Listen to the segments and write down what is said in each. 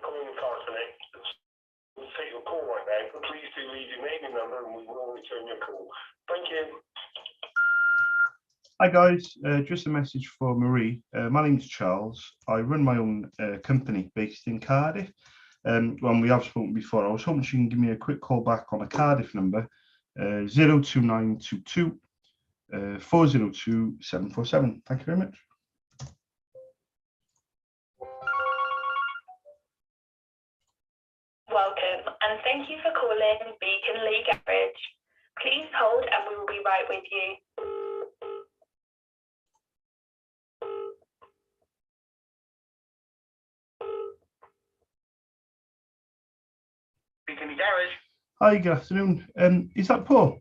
calling the car connect. We'll take your call right now, but please do leave your name and number and we will return your call. Thank you. Hi guys, just a message for Marie. My name's Charles. I run my own company based in Cardiff. When we have spoken before, I was hoping she can give me a quick call back on a Cardiff number, 02922 402 747. Thank you very much. Welcome, and thank you for calling Beacon Lee Garage. Please hold and we will be right with you. Beacon Lee Garage. Hi, good afternoon. Is that Paul?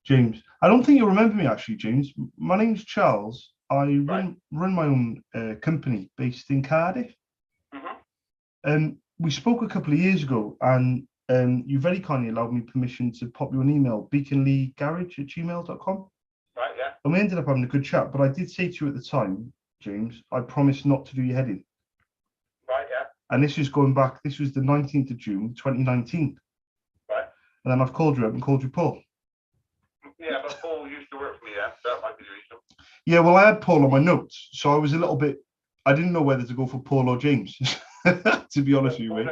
James. I don't think you'll remember me actually, James. My name's Charles. I run my own company based in Cardiff. We spoke a couple of years ago, and you very kindly allowed me permission to pop you an email, beaconleegarage@gmail.com. Right, yeah. And we ended up having a good chat, but I did say to you at the time, James, I promised not to do your head in. Right, yeah. And this is going back, this was the 19th of June, 2019. Right. And then I've called you up and called you Paul. Yeah, but Paul used to work for me, yeah. That might be the reason. Yeah, well, I had Paul on my notes, so I was a little bit, I didn't know whether to go for Paul or James, to be honest with you, mate.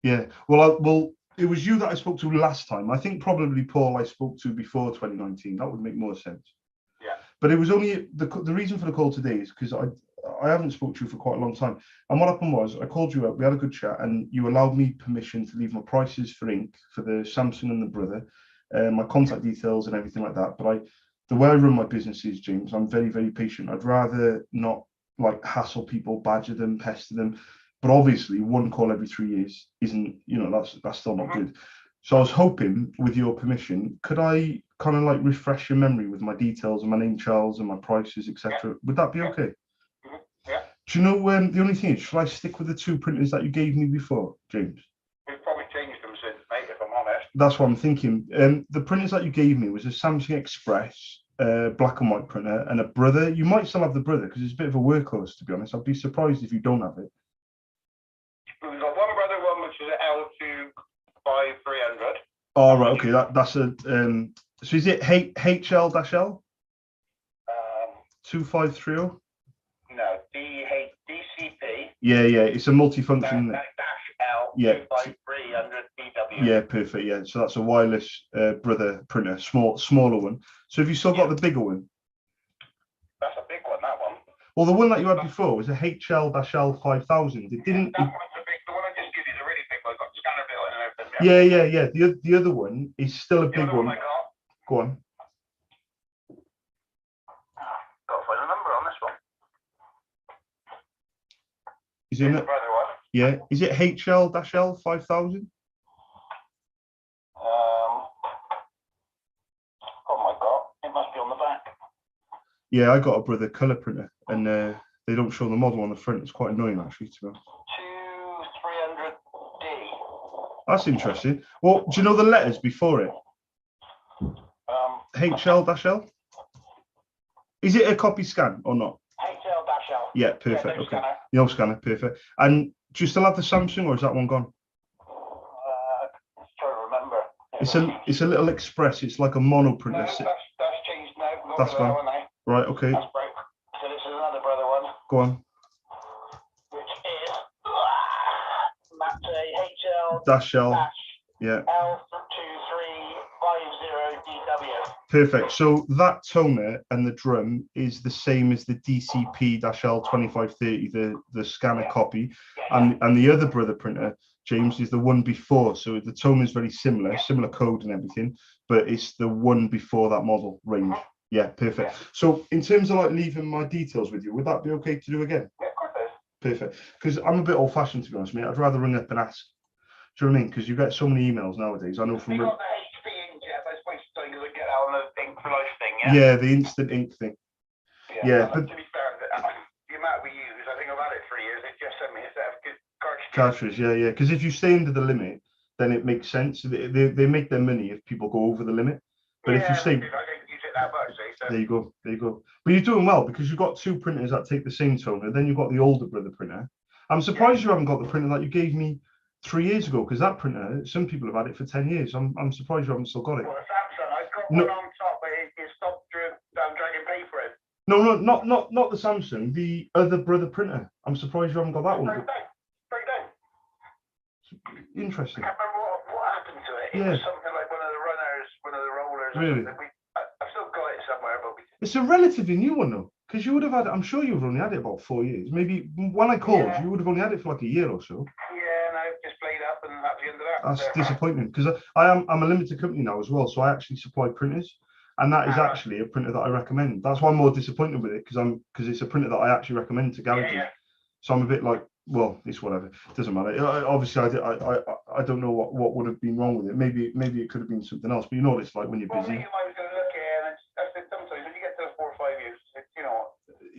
Yeah, well, it was you that I spoke to last time. I think probably Paul I spoke to before 2019. That would make more sense. Yeah. But it was only, the reason for the call today is because I haven't spoke to you for quite a long time. And what happened was, I called you up, we had a good chat, and you allowed me permission to leave my prices for ink for the Samsung and the Brother, my contact details and everything like that. But the way I run my business is, James, I'm very, very patient. I'd rather not like hassle people, badger them, pester them. But obviously, one call every 3 years isn't, you know, that's still not good. So I was hoping, with your permission, could I kind of like refresh your memory with my details and my name, Charles, and my prices, etc. Yeah. Would that be okay? Yeah. Do you know the only thing is, should I stick with the two printers that you gave me before, James? We've probably changed them since, mate, if I'm honest. That's what I'm thinking. The printers that you gave me was a Samsung Express black and white printer and a Brother. You might still have the Brother because it's a bit of a workhorse, to be honest. I'd be surprised if you don't have it. We've got one Brother one, which is an L25300. Oh, right, okay. That's a so is it HL-L 2530? No, DCP. Yeah, it's a multifunction, isn't it? Dash L Yeah. 25300 DW. Yeah, perfect. Yeah, so that's a wireless Brother printer, smaller one. So have you still got the bigger one? That's a big one, that one. Well, the one that you had before was a HL-L 5000. It didn't. That one's a big. The one I just give you is a really big one. Got scanner bill and everything. Yeah. The other one is still a big one. Go on. Got to find a number on this one. Is it? The Brother one. Yeah. Is it HL-L 5000? Oh my God! It must be on the back. Yeah, I got a Brother color printer, and they don't show the model on the front. It's quite annoying, actually, to be honest. 2300D. That's interesting. Well, do you know the letters before it? HL-L? Is it a copy scan or not? HL-L. Yeah, perfect. Yeah, no okay. scanner. No scanner, perfect. And do you still have the Samsung, or is that one gone? Trying to remember. It's a little Express. It's like a mono printer. No, that's changed now. That's gone. One now. Right, okay. That's broke. So this is another Brother one, Go on. which is that's a HL L. Yeah. L2350DW. Perfect. So that toner and the drum is the same as the DCP-L2530, the scanner copy, and the other Brother printer, James, is the one before. So the toner is very similar code and everything, but it's the one before that model range. Yeah, perfect. Yeah. So in terms of like leaving my details with you, would that be okay to do again? Yeah, of course it is. Perfect. Because I'm a bit old-fashioned, to be honest, mate. I'd rather ring up and ask. Do you know what I mean? Because you get so many emails nowadays. I know from. You got the HP inkjet, I suppose, so you get that on the ink for life thing, yeah? Yeah, the instant ink thing. Yeah, but to be fair, the amount we use, I think I've had it 3 years. It just sent me a set of cartridges. Yeah. Because if you stay under the limit, then it makes sense. They make their money if people go over the limit. But if you stay, I don't use it that much, so There you go. There you go. But you're doing well because you've got two printers that take the same toner. Then you've got the older brother printer. I'm surprised you haven't got the printer that you gave me 3 years ago, because that printer, some people have had it for 10 years. I'm surprised you haven't still got it. Well, Samsung, I've got one on top, but it stopped dragging paper in. No, not the Samsung, the other brother printer. I'm surprised you haven't got that one. Break down. Interesting. I can't remember what happened to it. It was something like one of the runners, one of the rollers. Really? I've still got it somewhere, but it's a relatively new one though, because you would have had it, I'm sure you've only had it about 4 years. Maybe when I called, you would have only had it for like a year or so. Yeah, and I've just played up, and that's the end of that. That's disappointing, because I'm a limited company now as well, so I actually supply printers, and that is actually a printer that I recommend. That's why I'm more disappointed with it, because it's a printer that I actually recommend to garages. So I'm a bit like, well, it's whatever. It doesn't matter. Obviously, I don't know what would have been wrong with it. Maybe it could have been something else. But you know what it's like when you're busy. I was going to look at it, and I said sometimes when you get to 4 or 5 years, you know,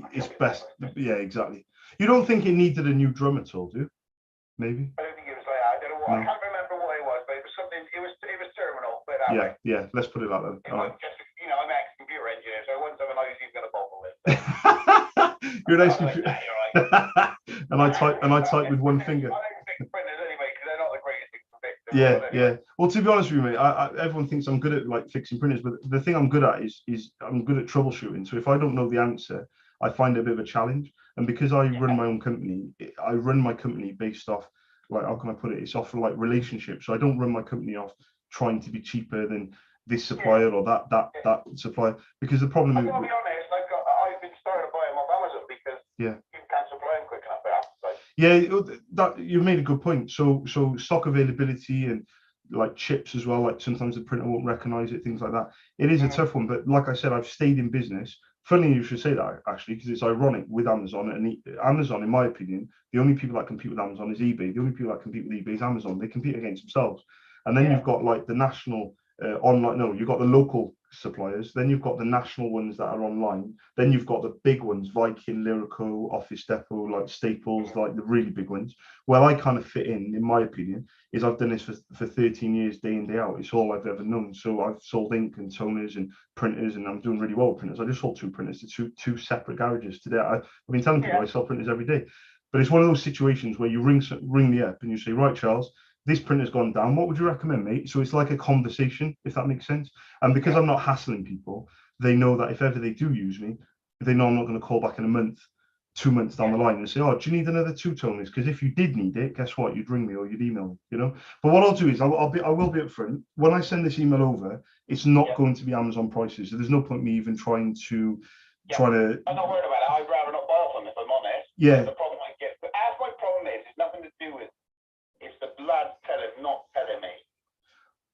it's best. Yeah, exactly. You don't think it needed a new drum at all, do you? Maybe. I don't think it was like that. I don't know what. I can't remember what it was, but it was something. It was terminal. But that way. Yeah. Let's put it like that. It was just, you know, I'm an ex-computer engineer, so I wasn't something I was even going to bother with. You're an ex-computer. And I type with one finger. I don't fix printers anyway, because they're not the greatest thing to fix. Yeah. Well, to be honest with you, mate, everyone thinks I'm good at like fixing printers, but the thing I'm good at is I'm good at troubleshooting. So if I don't know the answer, I find it a bit of a challenge. And because I run my own company, I run my company based off, like, how can I put it? It's off like relationships. So I don't run my company off trying to be cheaper than this supplier or that supplier, because the problem is. I'll be honest, I've been started buying them off Amazon because you can't supply them quick enough. Yeah, that you made a good point. So stock availability and like chips as well. Like sometimes the printer won't recognize it, things like that. It is a tough one, but like I said, I've stayed in business. Funny you should say that, actually, because it's ironic with Amazon. And Amazon, in my opinion, the only people that compete with Amazon is eBay. The only people that compete with eBay is Amazon. They compete against themselves. And then you've got like the national online. No, you've got the local suppliers. Then you've got the national ones that are online. Then you've got the big ones, Viking, Lyrico, Office Depot, like Staples, like the really big ones. Where I kind of fit in my opinion, is I've done this for 13 years, day in, day out. It's all I've ever known. So I've sold ink and toners and printers, and I'm doing really well with printers. I just sold 2 printers to two separate garages today. I've been telling people I sell printers every day. But it's one of those situations where you ring me up and you say, right, Charles, this printer's gone down. What would you recommend, mate? So it's like a conversation, if that makes sense. And because I'm not hassling people, they know that if ever they do use me, they know I'm not going to call back in a month, 2 months down the line and say, oh, do you need another 2 toners? Because if you did need it, guess what? You'd ring me or you'd email me, you know. But what I'll do is I will be upfront. When I send this email over, it's not going to be Amazon prices. So there's no point me even trying to. I'm not worried about it. I'd rather not buy off them if I'm honest. Yeah. The problem I get, but as my problem is, it's nothing to do with. It's the blood not telling me.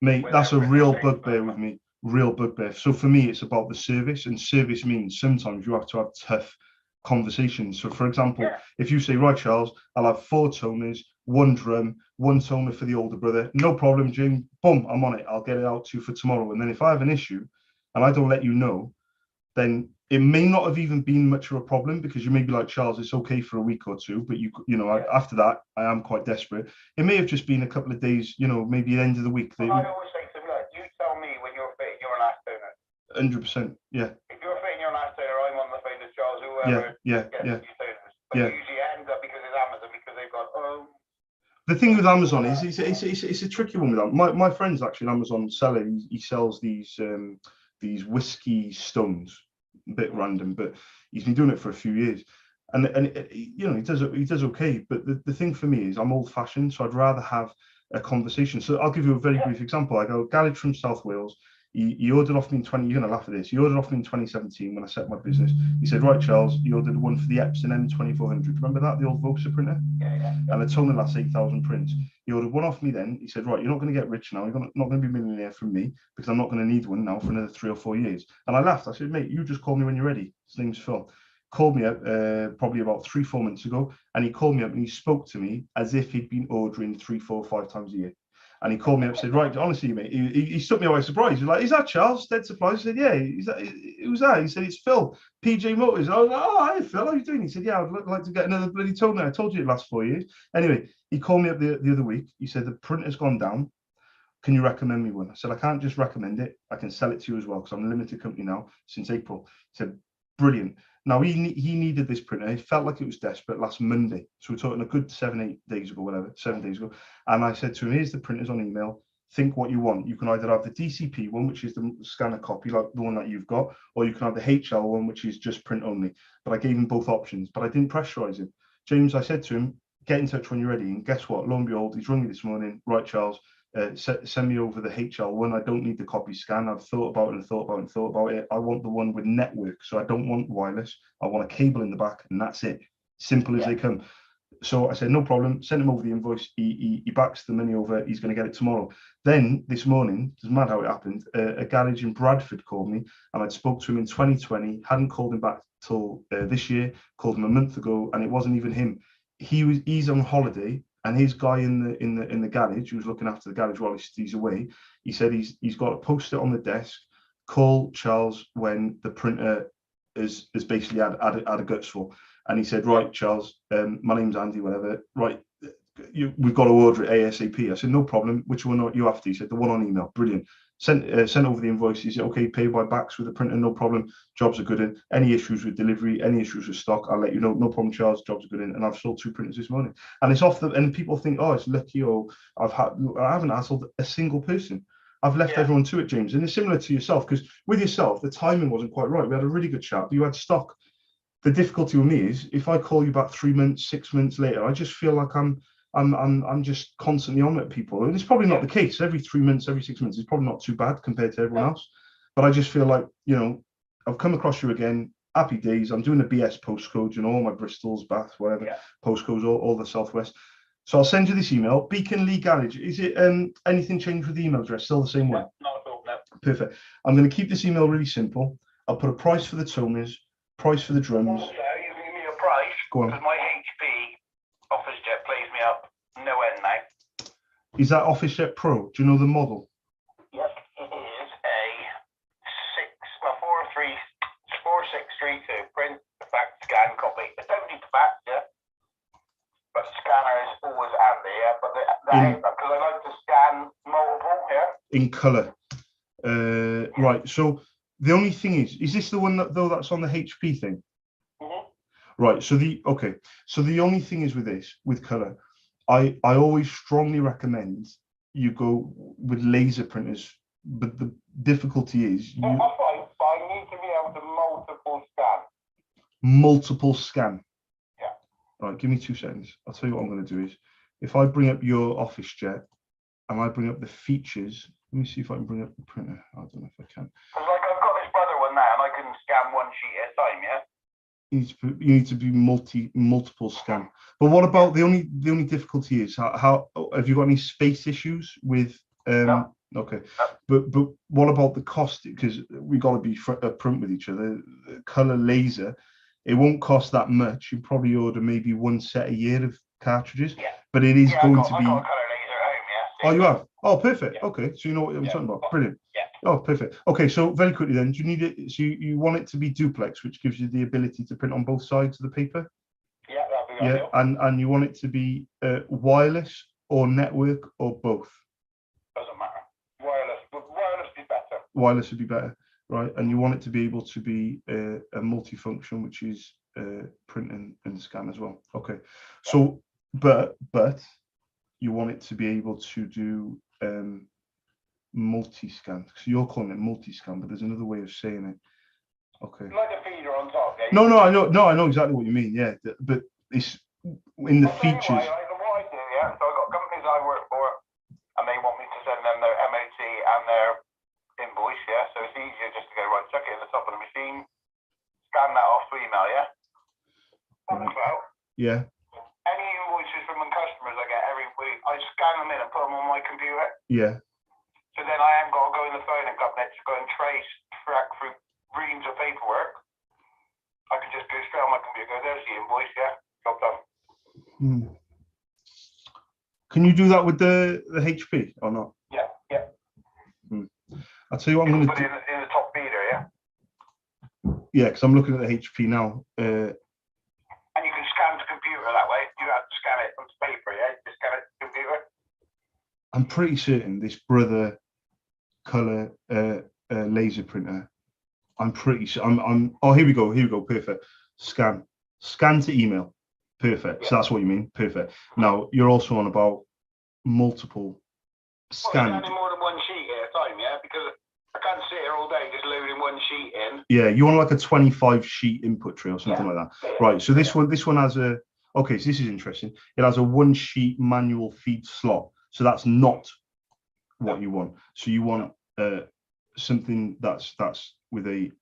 Mate, that's a real bugbear with me. Real bugbear. So for me, it's about the service, and service means sometimes you have to have tough conversations. So for example, if you say, right, Charles, I'll have 4 toners, 1 drum, 1 toner for the older brother. No problem, Jim. Boom, I'm on it. I'll get it out to you for tomorrow. And then if I have an issue and I don't let you know, then it may not have even been much of a problem, because you may be like, Charles, it's okay for a week or 2, but you know, after that, I am quite desperate. It may have just been a couple of days, you know, maybe the end of the week. I always say to them, look, you tell me when you're fitting your last toner. 100%, yeah. If you're fitting your last toner, I'm on the phone to Charles, whoever gets you toners. But it usually ends up because it's Amazon, because they've got, The thing with Amazon is it's a tricky one with that. My friend's actually an Amazon seller. He sells these whiskey stones. A bit random, but he's been doing it for a few years, and you know, he does okay. But the thing for me is I'm old fashioned, so I'd rather have a conversation. So I'll give you a very brief example. I go, garage from South Wales. He ordered off me in 20. You're gonna laugh at this. He ordered off me in 2017 when I set my business. He said, right, Charles, he ordered one for the Epson M2400. Remember that, the old Voxa printer? Yeah. And the toner lasts 8,000 prints. He ordered one off me then. He said, right, you're not going to get rich now. You're not going to be a millionaire from me, because I'm not going to need one now for another 3 or 4 years. And I laughed. I said, mate, you just call me when you're ready. His name's Phil. Called me up probably about 3-4 months ago, and he called me up and he spoke to me as if he'd been ordering 3, 4, 5 times a year. And he called me up and said, right, honestly, mate, he took me by surprise. He was like, is that Charles, Dead Supplies? I said, yeah. Who's that? He said, it's Phil, PJ Motors. I was like, oh, hi, Phil, how are you doing? He said, yeah, I'd like to get another bloody toner. I told you it lasts 4 years. Anyway, he called me up the other week. He said, the printer's gone down. can you recommend me one? I said, I can't just recommend it. I can sell it to you as well because I'm a limited company now since April. He said, brilliant. Now, he needed this printer. He felt like it was desperate last Monday. So we're talking a good 7 days ago, whatever, 7 days ago. And I said to him, here's the printers on email. Think what you want. You can either have the DCP one, which is the scanner copy, like the one that you've got, or you can have the HL one, which is just print only. But I gave him both options, but I didn't pressurize him. James, I said to him, get in touch when you're ready. And guess what? Lo and behold, he's rung me this morning. Right, Charles, send me over the HL one. I don't need the copy scan. I've thought about it and thought about it and thought about it. I want the one with network. So I don't want wireless. I want a cable in the back, and that's it. Simple as they come. So I said, no problem. Send him over the invoice. He backs the money over. He's going to get it tomorrow. Then this morning, it's mad how it happened. A garage in Bradford called me, and I'd spoke to him in 2020. Hadn't called him back till this year. Called him a month ago, and it wasn't even him. He's on holiday. And his guy in the garage, who was looking after the garage while he's away, he said he's got a post-it on the desk. Call Charles when the printer is basically had a guts full. And he said, right, Charles, my name's Andy, whatever. Right, we've got to order it ASAP. I said, no problem. Which one are you after? He said, the one on email. Brilliant. Sent over the invoice. He said, okay, pay by backs with the printer, no problem. Jobs are good in. Any issues with delivery, any issues with stock, I'll let you know. No problem, Charles. Jobs are good in. And I've sold 2 printers this morning. And it's off the. And people think, oh, it's lucky, or I haven't hassled a single person. I've left everyone to it, James. And it's similar to yourself, because with yourself, the timing wasn't quite right. We had a really good chat, but you had stock. The difficulty with me is if I call you back 3 months, 6 months later, I just feel like I'm just constantly on at people, and it's probably not the case. Every 3 months, every 6 months is probably not too bad compared to everyone else. But I just feel like, you know, I've come across you again. Happy days. I'm doing the BS postcodes, you know, all my Bristols, Bath, whatever postcodes, all the Southwest. So I'll send you this email. Beacon Lee Garage. Is it anything changed with the email address? Still the same one? Not at all, no. Perfect. I'm going to keep this email really simple. I'll put a price for the toners, price for the drums. Also, you can give me a price, Go on. because my HP Office Jet plays me up no end now. Is that Office Jet Pro? Do you know the model? Yes, it is a 4632 print, fax, scan, copy. It don't need to fax, but scanner is always handy, but because I like to scan multiple in color. Right, so the only thing is this the one that's on the HP thing? Right, so the only thing is with this, with color, I always strongly recommend you go with laser printers, but the difficulty is I need to be able to multiple scan. Yeah. Right, give me 2 seconds. I'll tell you what I'm going to do is, if I bring up your Office Jet and I bring up the features, let me see if I can bring up the printer. I don't know if I can. Because like I've got this brother one now, and I can scan 1 sheet at a time. Yeah. You need to be multiple scan. But what about the only difficulty is how have you got any space issues with No. Okay, no. But what about the cost? Because we got to be upfront with each other. Color laser, it won't cost that much. You probably order maybe 1 set a year of cartridges, but it is going to be. I got a color laser at home, yeah. Oh, you have? Oh, perfect. Okay, so you know what I'm talking about. Brilliant. Yeah. Oh, perfect. Okay, so very quickly then, do you need it? So you want it to be duplex, which gives you the ability to print on both sides of the paper? Yeah, that'd be ideal. And you want it to be wireless or network or both? Doesn't matter. Wireless would be better. Wireless would be better, right? And you want it to be able to be a multifunction, which is print and scan as well. Okay, so but you want it to be able to do multi-scan. So you're calling it multi-scan, but there's another way of saying it. Okay. Like a feeder on top. Yeah? No, I know exactly what you mean. Yeah, but it's in the features. Anyway, what I do, yeah. So I've got companies I work for, and they want me to send them their MOT and their invoice. Yeah, so it's easier just to go right, chuck it in the top of the machine, scan that off to email. Yeah. Also, yeah. Any invoices from customers I get every week, I scan them in and put them on my computer. Yeah. So then I haven't got to go in the filing cabinet to go and track through reams of paperwork. I can just go straight on my computer, go, there's the invoice, yeah, job done. Can you do that with the HP or not? Yeah. I'll tell you what I'm going to do. In the top feeder, yeah? Yeah, because I'm looking at the HP now. And you can scan to computer that way. You don't have to scan it onto paper, yeah? You just scan it to computer. I'm pretty certain this Brother color laser printer. I'm pretty sure. Oh, here we go. Here we go. Perfect. Scan to email. Perfect. So that's what you mean. Perfect. Now you're also on about multiple scan. Scanning more than one sheet at a time, yeah, because I can't sit here all day just loading one sheet in. Yeah, you want like a 25 sheet input tray or something like that. Yeah. Right. So this one has a. Okay, so this is interesting. It has a 1 sheet manual feed slot. So that's not what you want. So you want something that's with more than.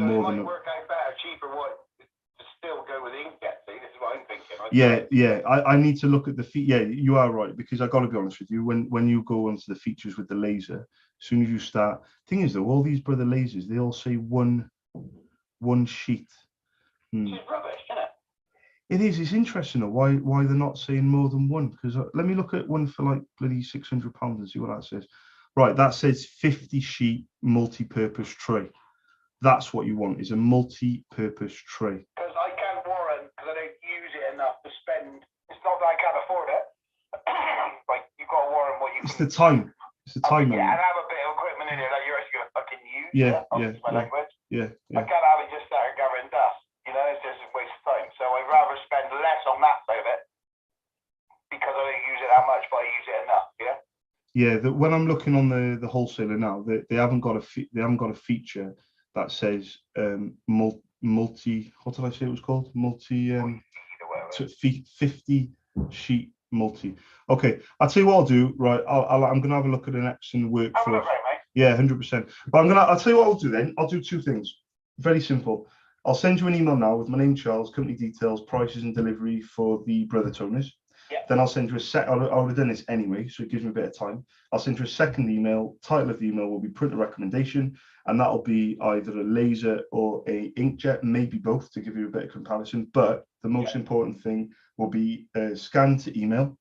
It might work out better, cheaper, what to still go with inkjet. See, this is what I'm thinking. Yeah. I need to look at the feet. Yeah, you are right, because I got to be honest with you. When you go onto the features with the laser, as soon as you start, thing is though, all these Brother lasers, they all say one sheet. It's rubbish, isn't it? It is. It's interesting though, why they're not saying more than one. Because let me look at one for like bloody £600 and see what that says. Right, that says 50 sheet multi-purpose tray. That's what you want, is a multi-purpose tray. Because I can't warrant, because I don't use it enough to spend. It's not that I can't afford it. Like, you've got to warrant what you It's can. the time. It's the time. Yeah, and have a bit of equipment in here that you're actually going to fucking use. Yeah. Language. Yeah. I can't have it just start gathering dust. You know, it's just a waste of time. So I'd rather spend less on that side of it because I don't use it that much, but I use it enough. Yeah. Yeah. When I'm looking on the wholesaler now, they haven't got a feature that says multi. What did I say it was called? 50 sheet multi. Okay, I'll tell you what I'll do. Right, I'm gonna have a look at the next and work for. Yeah, 100%. But I'll tell you what I'll do then. I'll do two things. Very simple. I'll send you an email now with my name, Charles, company details, prices, and delivery for the Brother toners. Yeah. Then I'll send you I would have done this anyway, so it gives me a bit of time. I'll send you a second email. Title of the email will be printer recommendation, and that'll be either a laser or a inkjet, maybe both, to give you a bit of comparison. But the most important thing will be scan to email,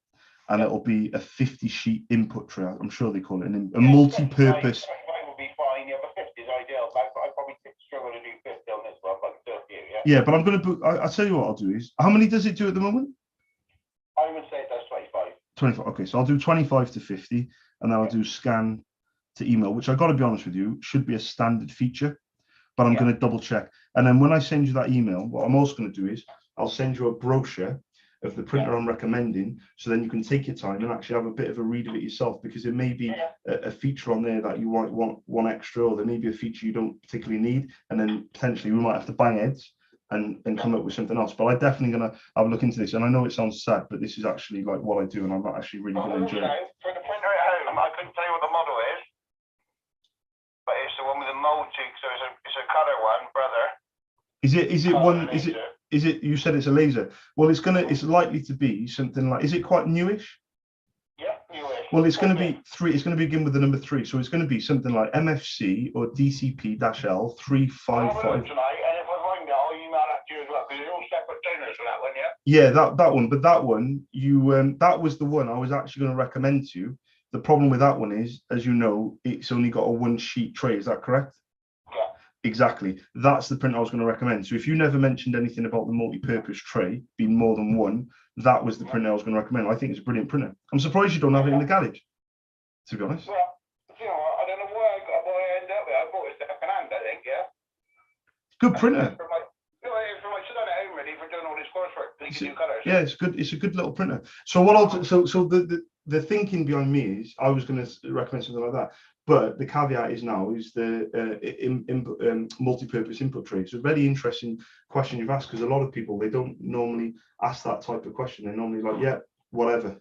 and it'll be a 50 sheet input tray. I'm sure they call it a multi-purpose. Will be fine. Yeah, but 50 is ideal. I probably struggle to do 50 on this one, but still few, yeah. Yeah, but I'm going to book. I'll tell you what I'll do is, how many does it do at the moment? I would say it does 25. 25. Okay, so I'll do 25 to 50, and then I'll do scan to email, which I got to be honest with you, should be a standard feature, but I'm going to double check. And then when I send you that email, what I'm also going to do is I'll send you a brochure of the printer I'm recommending, so then you can take your time and actually have a bit of a read of it yourself, because there may be a feature on there that you might want one extra, or there may be a feature you don't particularly need, and then potentially we might have to bang heads and come up with something else. But I'm definitely going to have a look into this, and I know it sounds sad, but this is actually like what I do, and I'm actually really going to enjoy it. For the printer at home, I couldn't tell you what the model is, but it's the one with the mold cheek, so it's a cutter one, Brother. Is it you said it's a laser? Well, it's likely to be something like, is it quite newish? Yeah, newish. Well, it's going to be 3. It's going to begin with the number 3, so it's going to be something like MFC or DCP-L 355. Yeah, that one. But that one, that was the one I was actually going to recommend to you. The problem with that one is, as you know, it's only got a 1 sheet tray. Is that correct? Yeah. Exactly. That's the printer I was going to recommend. So if you never mentioned anything about the multi-purpose tray being more than 1, that was the printer I was going to recommend. I think it's a brilliant printer. I'm surprised you don't have it in the garage, to be honest. Well, you know, I don't know why I ended up with it. I bought it second hand, I think, yeah. Good printer. For my son at home, ready for doing all this coursework. Yeah, it's good. It's a good little printer. So what I'll do, so the thinking behind me is I was going to recommend something like that, but the caveat is the multi-purpose input tray. It's a very interesting question you've asked, because a lot of people, they don't normally ask that type of question. They're normally like, yeah, whatever.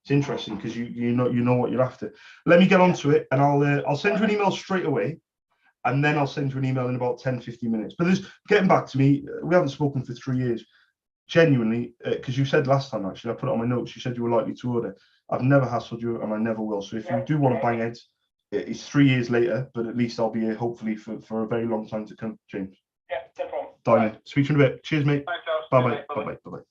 It's interesting because you know what you're after. Let me get onto it, and I'll send you an email straight away, and then I'll send you an email in about 10-15 minutes. But getting back to me, we haven't spoken for 3 years. Genuinely, because you said last time, actually, I put it on my notes, you said you were likely to order. I've never hassled you, and I never will. So if you do want to bang heads, it's 3 years later, but at least I'll be here hopefully for a very long time to come, James. Yeah, no problem. Diamond, speak to you in a bit. Cheers, mate. Bye bye. Bye bye. Bye bye.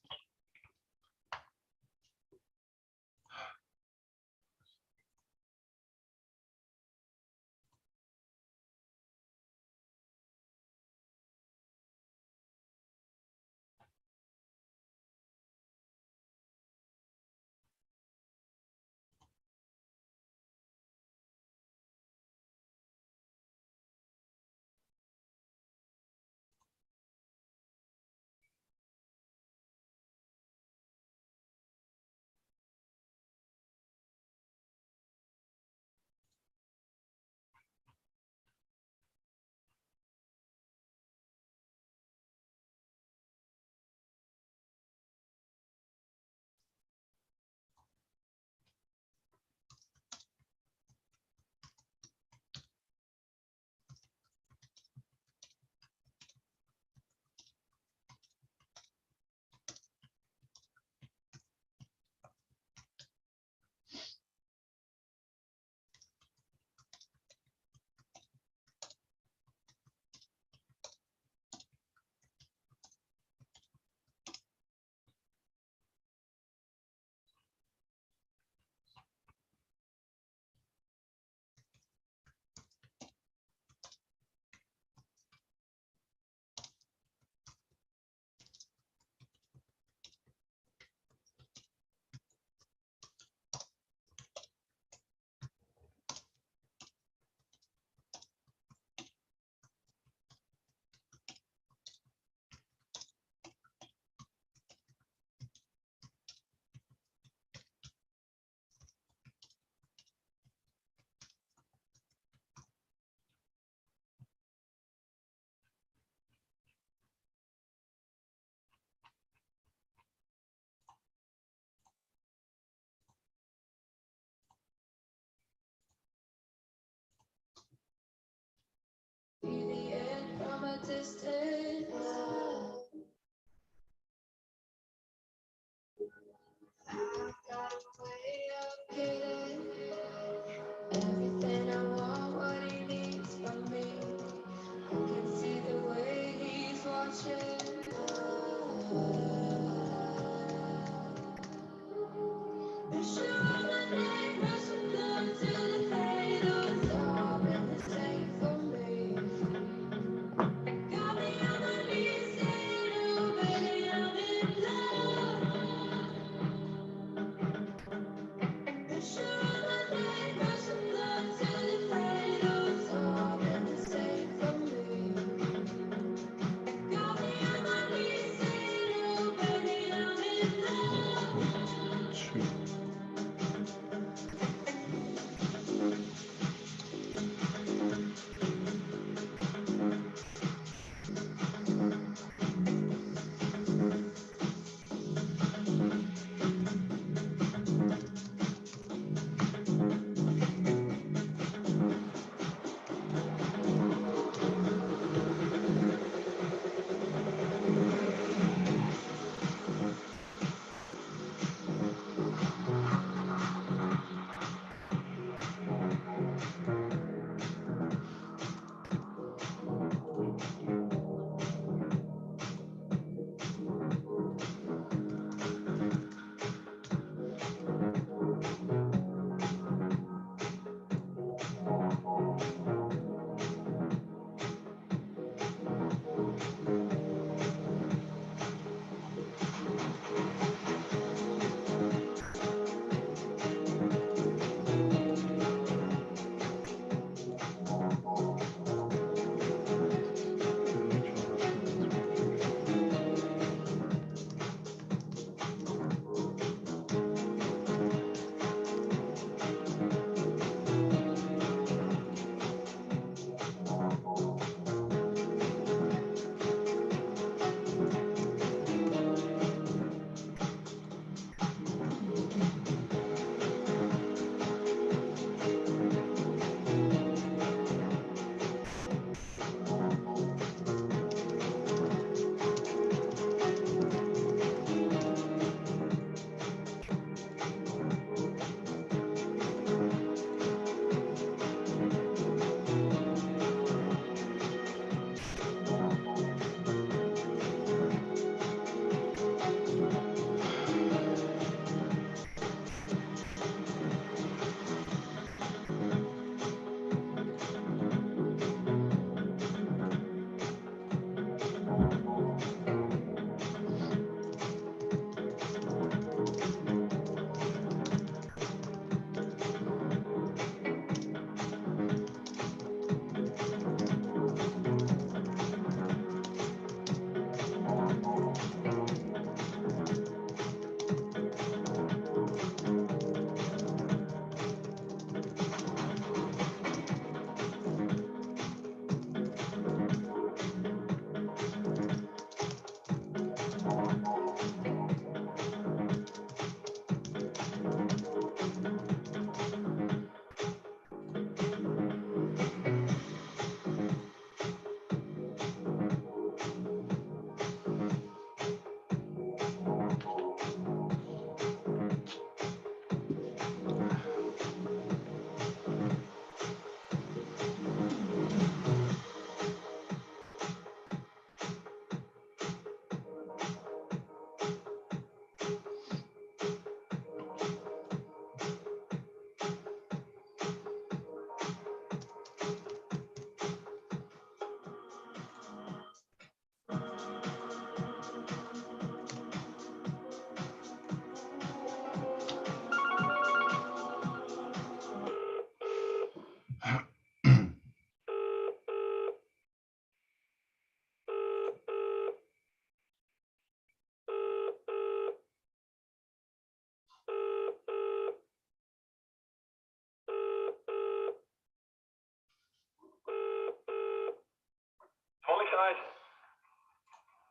Everything I want, what he needs from me. I can see the way he's watching. Pressure on my neck, rushing blood till the cradle's all been the same for me. Got me on my knees saying, oh baby, I'm in love. Pressure on my neck, rushing blood till the cradle's all been the same for me. Got me on my knees saying, oh baby, I'm in love.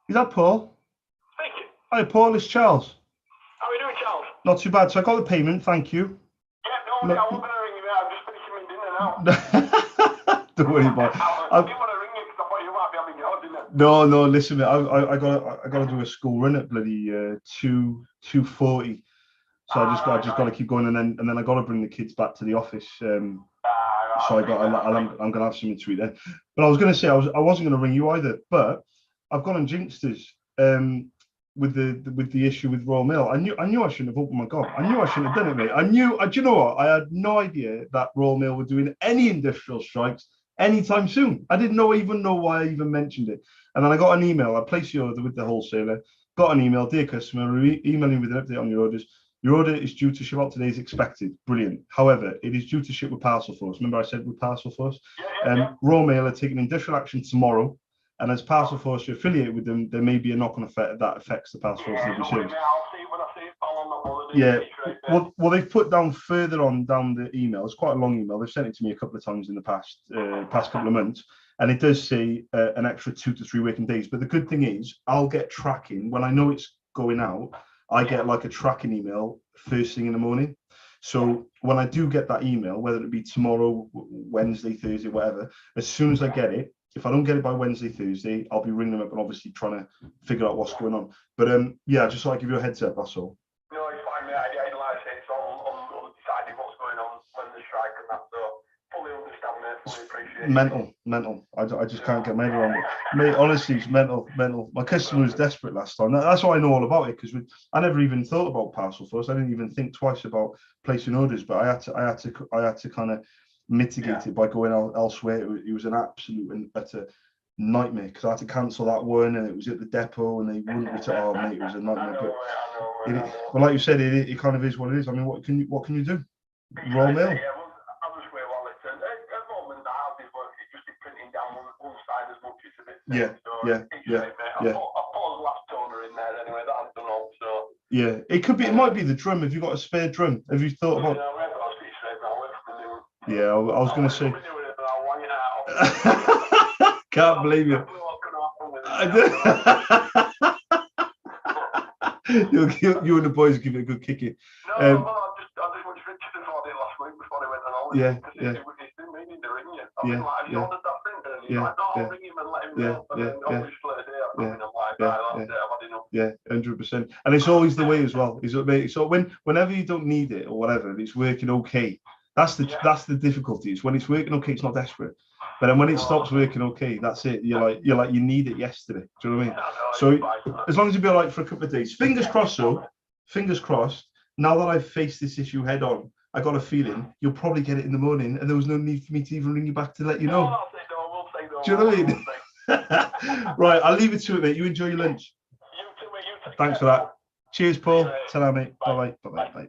Is that Paul? Speaking. Hi, Paul, it's Charles. How are you doing, Charles? Not too bad. So I got the payment, thank you. Yeah, no, I wasn't going to ring you now. I'm just finishing my dinner now. Don't worry about it. I didn't want to ring you because I thought you might be having your dinner. No, no. Listen, mate, I got to do a school run at bloody 2:40. So I just got to keep going, and then I got to bring the kids back to the office. So I'm gonna have something to eat then. But I was gonna say I wasn't gonna ring you either, but I've gone on Jinxters with the issue with Royal Mail. I knew I shouldn't have opened my gob. I knew I shouldn't have done it, mate. Do you know what? I had no idea that Royal Mail were doing any industrial strikes anytime soon. I didn't even know why I even mentioned it. And then I got an email. I placed the order with the wholesaler. Got an email, dear customer, emailing with an update on your orders. Your order is due to ship out today as expected. Brilliant. However, it is due to ship with Parcel Force. Remember I said with Parcel Force? Royal Mail are taking industrial action tomorrow. And as Parcel Force, you're affiliated with them, there may be a knock-on effect that affects the Parcel Force delivery service. Yeah. Well, they've put down further on down the email. It's quite a long email. They've sent it to me a couple of times in the past couple of months. And it does say an extra 2 to 3 working days. But the good thing is I'll get tracking when I know it's going out. I get like a tracking email first thing in the morning. So when I do get that email, whether it be tomorrow, Wednesday, Thursday, whatever, as soon as I get it, if I don't get it by Wednesday, Thursday, I'll be ringing them up and obviously trying to figure out what's going on. But yeah, just so I give you a heads up, that's all. No, it's fine, mate. I like I say, it's all deciding what's going on when the strike and that. So fully understand, mate. Fully appreciate it. Mental. I just can't get my head around it. Mate, honestly, it's mental. My customer was desperate last time. That's why I know all about it, because I never even thought about Parcel Force. I didn't even think twice about placing orders, but I had to kind of mitigate it by going elsewhere. It was an absolute and utter nightmare because I had to cancel that one, and it was at the depot, and they wouldn't return. Oh, mate, it was a nightmare. But like you said, it kind of is what it is. I mean, what can you do? Royal Mail. Yeah, it might be the drum. Have you got a spare drum? Have you thought about? Yeah, I was going to say. Can't believe you. You and the boys give it a good kick in. I just watched Richard and Ford last week before he went on holiday. Yeah. He's been meaning to ring you. I mean, like, have you ordered that printer? And he's like, no, I'll ring him and let him know. And then obviously a day after, I'm like, right, that's it, I've had enough. Yeah, 100%. And it's always the way as well. So whenever you don't need it or whatever, it's working okay. That's the difficulty. It's when it's working okay, it's not desperate. But then when it stops working okay, that's it. You're like you need it yesterday. Do you know what I mean? So as long as you be all right for a couple of days, fingers crossed. So fingers crossed. Now that I've faced this issue head on, I got a feeling you'll probably get it in the morning, and there was no need for me to even ring you back to let you know. Do you know what I mean? Right, I'll leave it to it, mate. You enjoy your lunch. You too, mate. You take Thanks for care. that. Cheers, Paul. Ta-ra, mate. Bye. Bye.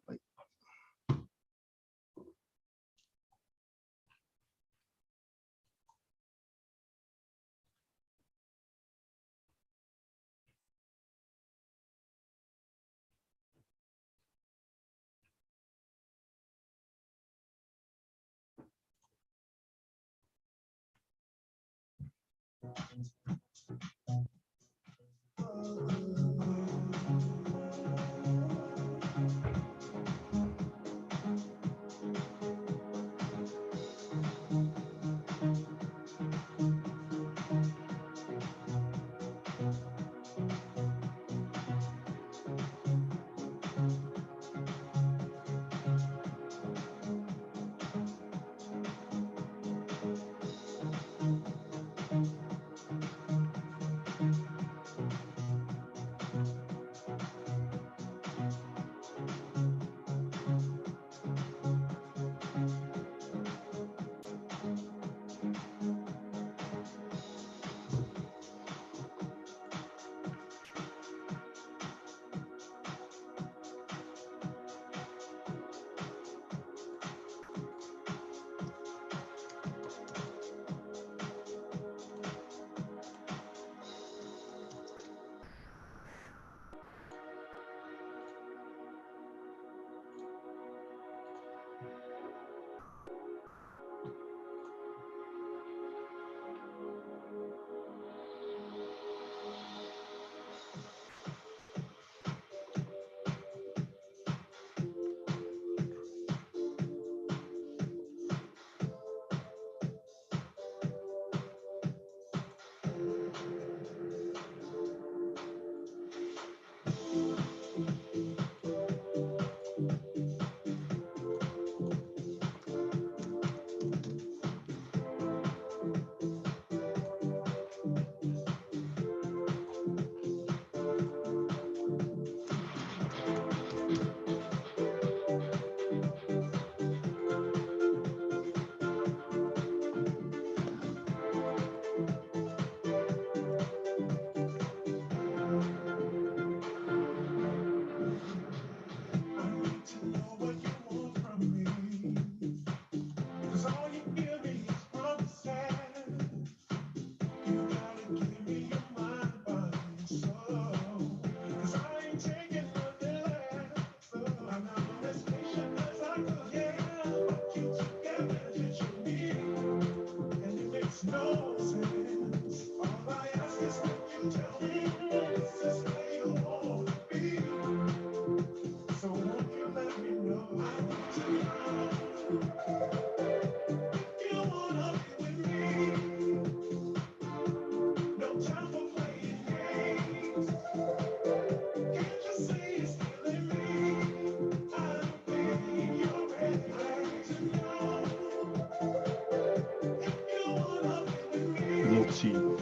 team.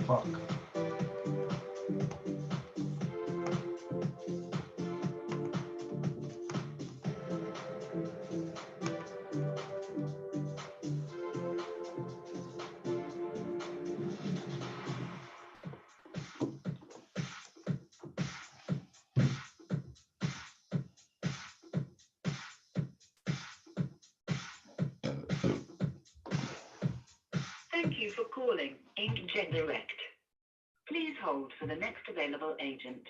Fuck. Thank you for calling Inkjet Direct. Please hold for the next available agent.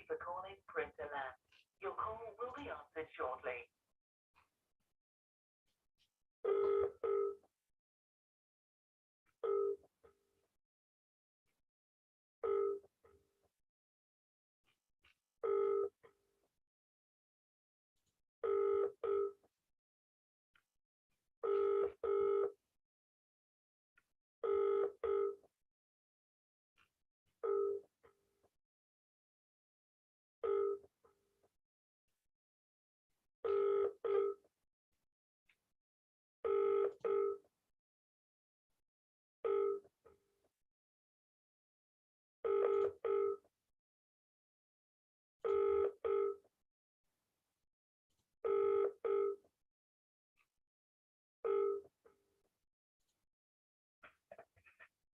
For calling Printerland. Your call will be answered shortly.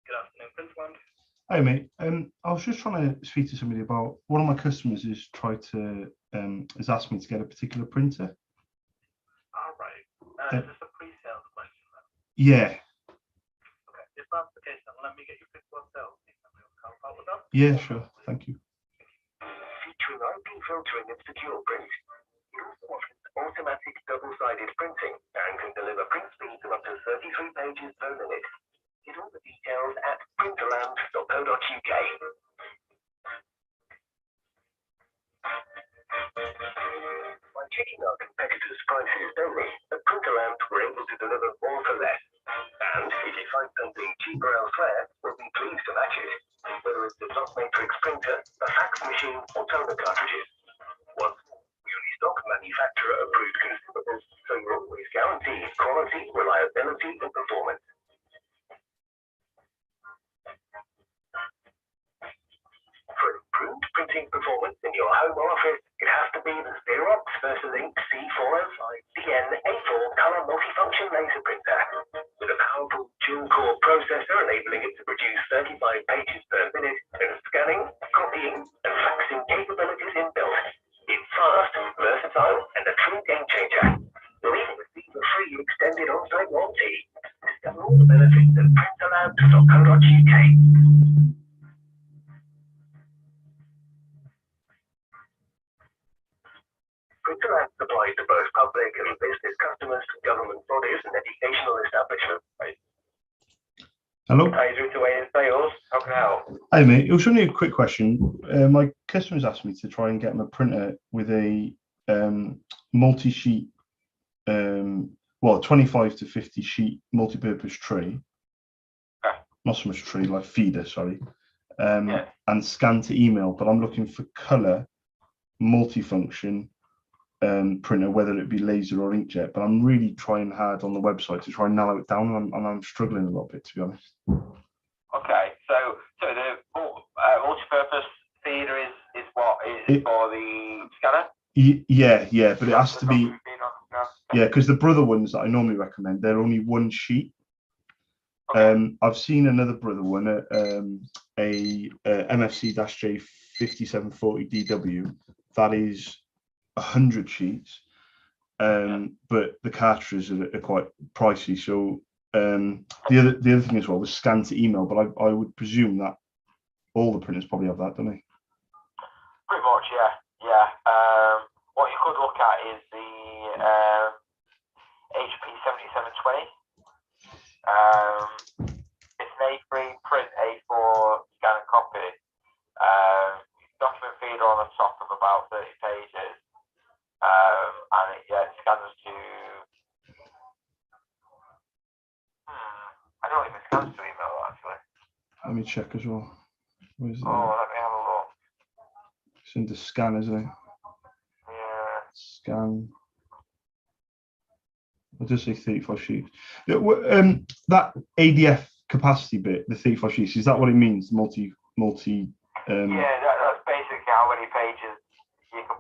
Good afternoon, Princeland. Hi mate. I was just trying to speak to somebody about one of my customers has asked me to get a particular printer. All right. Is this a pre-sales question then? Yeah. Okay. If that's the case, then let me get you picked one sales team and we'll help out with that. Yeah, sure. Thank you. Featuring IP filtering and secure print, it also offers automatic double-sided printing and can deliver print speeds of up to 33 pages per minute. Get all the details at printerland.co.uk. By checking our competitors' prices daily, at Printerland we're able to deliver more for less. And if you find something cheaper elsewhere, we'll be pleased to match it. Whether it's a dot matrix printer, a fax machine, or toner cartridges. Once more, we only stock manufacturer-approved consumables, so you're always guaranteed quality, reliability, and performance. For improved printing performance in your home or office, it has to be the Xerox Versus Ink C405PN A4 color multifunction laser printer. With a powerful dual-core processor enabling it to produce 35 pages per minute, and scanning, copying, and faxing capabilities inbuilt. It's fast, versatile, and a true game changer. You'll even receive a free extended on-site warranty. Discover all the benefits at printerland.co.uk. Printerland supplies to both public and business customers, government bodies, and educational establishments. Hello. Hi, through to AS Sales. How can I help? Hi mate. It was only a quick question. My customers asked me to try and get them a printer with a multi-sheet, 25 to 50 sheet multi-purpose tray. Not so much tray, like feeder, sorry. And scan to email, but I'm looking for color multifunction printer, whether it be laser or inkjet, but I'm really trying hard on the website to try and narrow it down, and I'm struggling a little bit, to be honest. Okay, so the multi-purpose feeder is what is for the scanner? Yeah, but it has to be, because the brother ones that I normally recommend, they're only one sheet. Okay. I've seen another brother one, a MFC-J 5740 DW, that is 100 sheets, but the cartridges are quite pricey. So the other thing as well was scan to email, but I would presume that all the printers probably have that, don't they? Pretty much, yeah. What you could look at is the HP 7720. It's an A3 print A4 scan and copy. Document feeder on the top of about 30 pages. And it scans to I don't even scans to email actually. Let me check as well. Where's that? Oh, let me have a look. It's into scan, isn't it? Yeah. Scan. I'll just say 35 sheets. That ADF capacity bit, the 35 sheets, is that what it means? Multi. Yeah, that's basically how many pages you can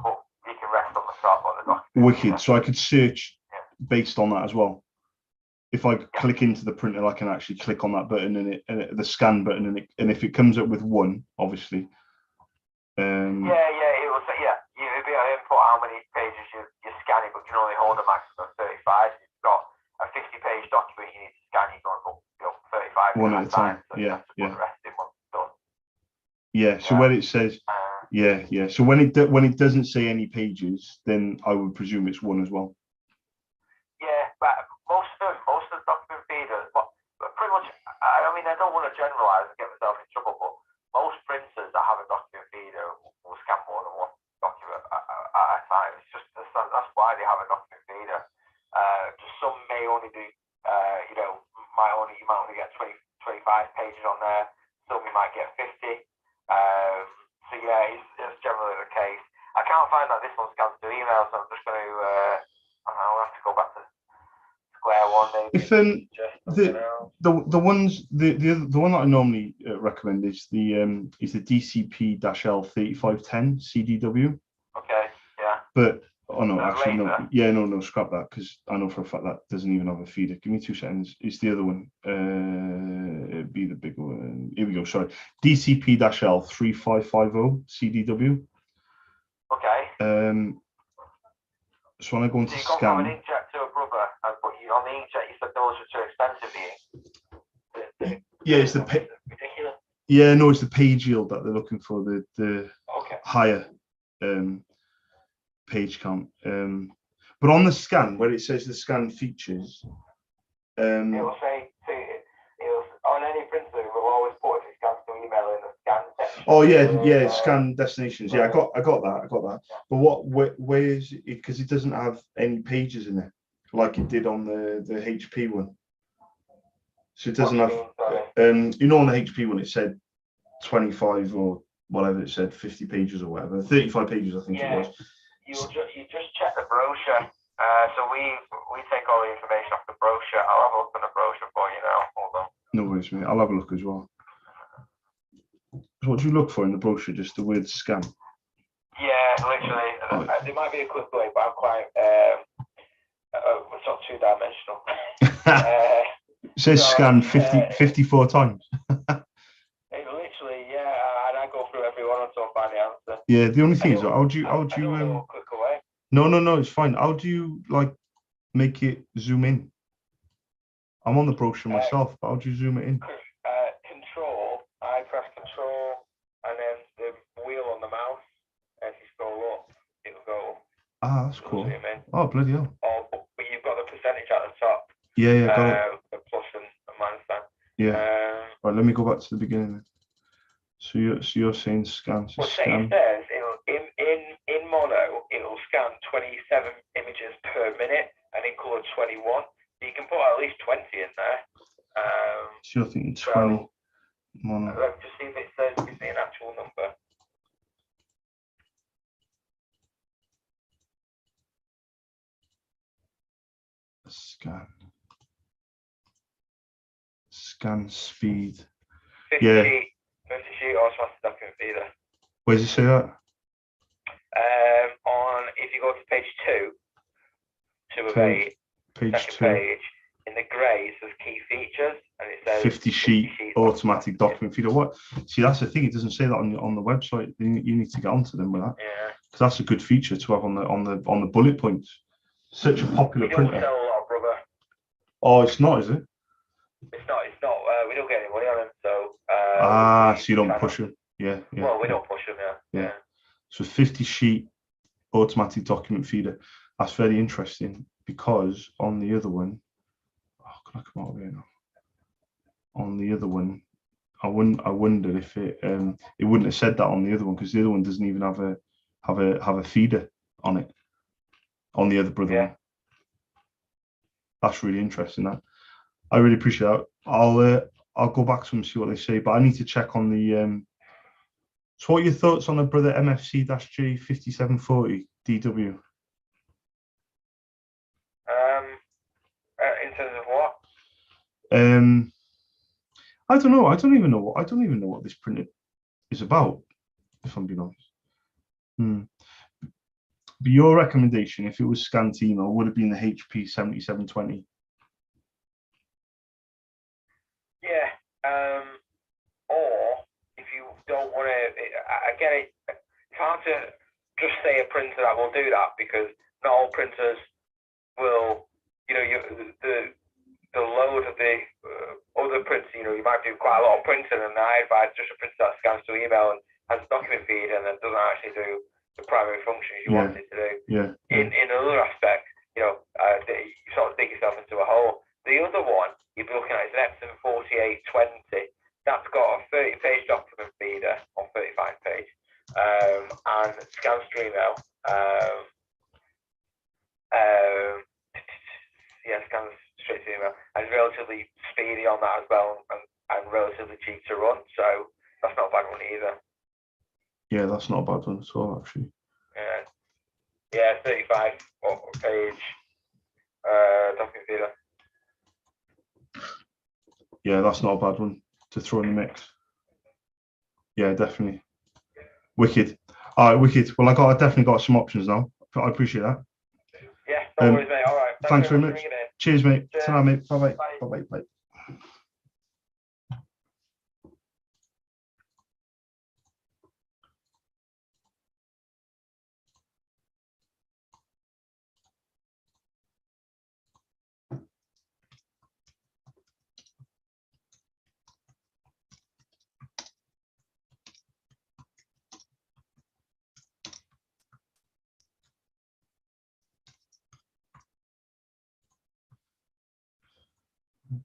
rest on the top on the document. Wicked. So I could search based on that as well. If I click into the printer, I can actually click on that button and the scan button, and if it comes up with one, obviously. It will say you'll be able to input how many pages you're scanning, but you can only hold a maximum of 35. If you've got a 50-page document you need to scan, you can only go 35 one at a time. So the rest in one done. Yeah. So where it says Yeah, yeah. So when it doesn't say any pages, then I would presume it's one as well. Yeah, but most of the document feeders, but pretty much, I mean, I don't want to generalize and get myself in trouble, but most printers that have a document feeder will scan more than one document at a time. It's just that's why they have a document feeder. Just some may only do, you might only get 20, 25 pages on there. Some you might get 50. So yeah, it's generally the case. I can't find that this one scans through emails, so I'm just going to. I'll have to go back to square one. Maybe. If the one that I normally recommend is the DCP-L 3510 CDW. Okay. Yeah. But oh no, actually no. Yeah, no, scrap that because I know for a fact that doesn't even have a feeder. Give me 2 seconds. It's the other one. It'd be the big one. Here we go. Sorry, DCP-L 3550 CDW. Okay. So when I go into so you got scan, from an inkjet to a rubber, but on the inkjet you said those were too expensive for you. yeah, it's the ridiculous. Yeah, no, it's the page yield that they're looking for. The Okay. higher page count. But on the scan where it says the scan features, it will say on any printer we'll always put if it scans to email in the scan section. Oh yeah, scan destinations. Yeah, I got that. But where is it? Because it doesn't have any pages in it like it did on the HP one. So it doesn't have. On the HP one it said 25 or whatever it said, 50 pages or whatever, 35 pages I think it was. You just check the brochure. So we take all the information off the brochure. I'll have a look at the brochure for you now. Hold on. No worries, mate. I'll have a look as well. So what do you look for in the brochure? Just the word scan? Yeah, literally. Oh. There might be a quick way, but I'm quite it's not two-dimensional. It says scan 54 times. Literally, yeah, and I go through every one until I find the answer. Yeah, the only thing is, how do you quicker way. No, it's fine. How do you like make it zoom in? I'm on the brochure myself, but how do you zoom it in? Control. I press control, and then the wheel on the mouse. As you scroll up, it'll go. Ah, that's cool. Oh, bloody hell. But you've got the percentage at the top. Yeah, got it. The plus and minus sign. Yeah. Right, let me go back to the beginning then. So you're saying scan. So scan. It says in mono it'll scan 27 images per minute, and in color 21. So you can put at least 20 in there. So you're thinking 20 mono. Let me just see if it says gives me an actual number. Scan speed. 50 Yeah. 50 sheet automatic document feeder. Where does it say that? If you go to page 2 of 8, page second 2. page, in the grey it says key features, and it says 50 sheet automatic document feeder. What? See, that's the thing. It doesn't say that on the website. You need to get onto them with that. Yeah. Because that's a good feature to have on the bullet points. Such a popular we don't printer. sell a lot, brother. Oh, it's not, is it? It's not. We don't get any money on them, so. So you don't push them. Yeah. Well, we don't push them. Yeah. So 50 sheet automatic document feeder. That's very interesting because on the other one, can I come out of here now? On the other one, I wonder if it wouldn't have said that on the other one because the other one doesn't even have a feeder on it. On the other brother one. That's really interesting. That I really appreciate that. I'll go back to them and see what they say, but I need to check on the. So, what are your thoughts on a brother MFC-J 5740 DW? In terms of what? I don't know. I don't even know what this printer is about. If I'm being honest. But your recommendation, if it was scanned email, would have been the HP 7720. Yeah. Or if you don't want to, I get it. It's hard to just say a printer that will do that because not all printers will. The load of the other printer, you might do quite a lot of printing, and I advise just a printer that scans to email and as a document feed and then doesn't actually do the primary functions you want it to do. Yeah. In another aspect, you sort of dig yourself into a hole. The other one you'd be looking at is an Epson 4820. That's got a 30-page document feeder on 35-page and scans to email. Scans straight to email, and it's relatively speedy on that as well, and relatively cheap to run. So that's not a bad one either. Yeah, that's not a bad one at all, actually. Yeah, 35-page document feeder. Yeah, that's not a bad one to throw in the mix. Yeah, definitely. Wicked. All right, wicked. Well, I definitely got some options now. I appreciate that. Yeah, no worries, mate. All right. Thanks very much. Cheers, mate. Cheers. Ta-ra, mate. Bye-bye. Bye. Bye-bye. Bye.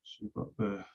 So you've got the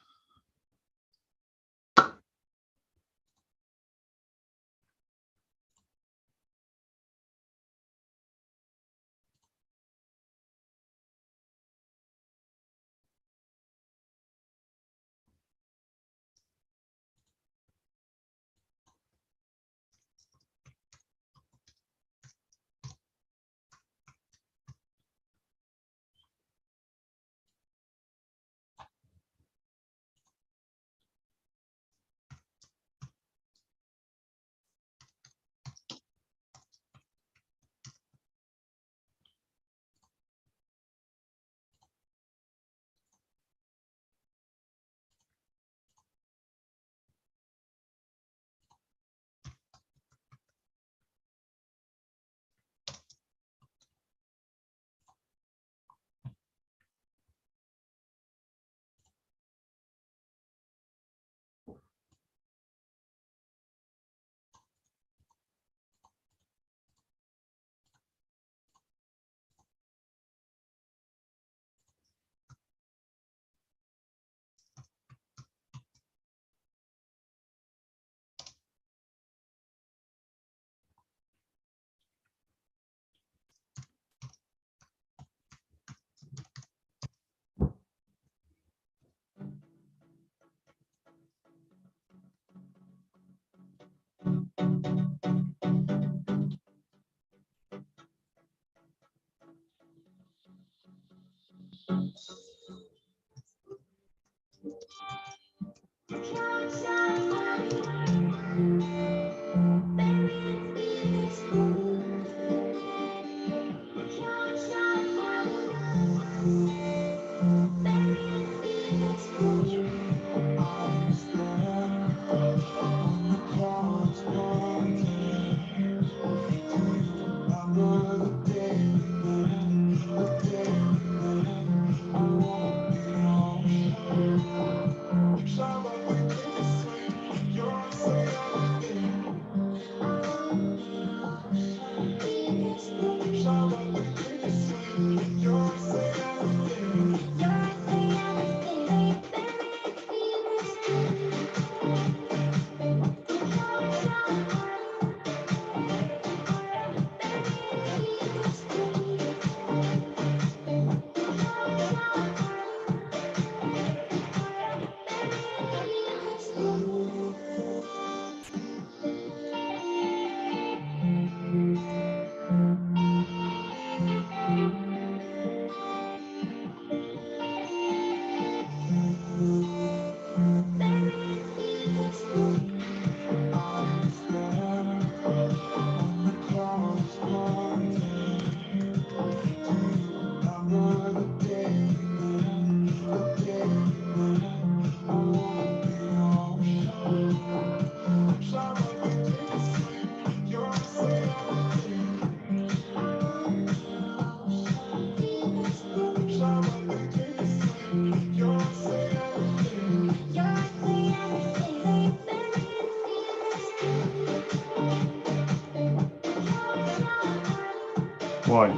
Why?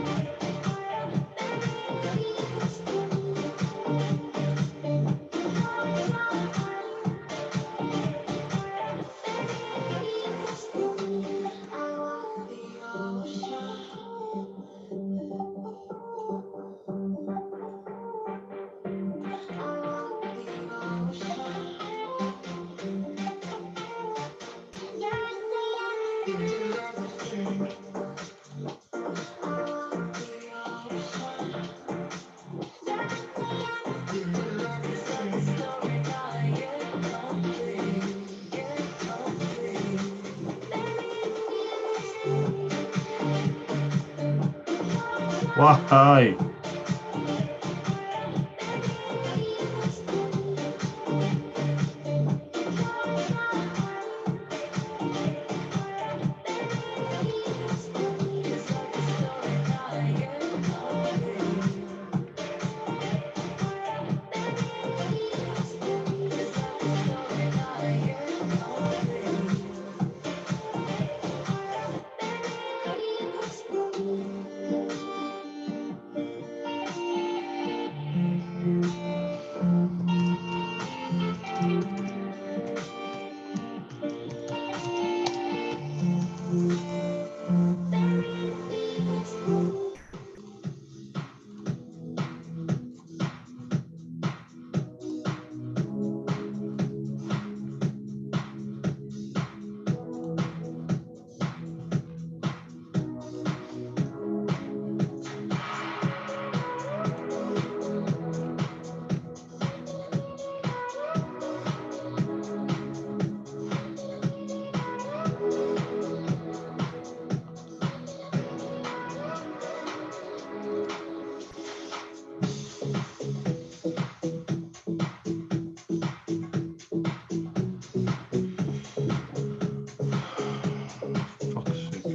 Why? Fuck's sake.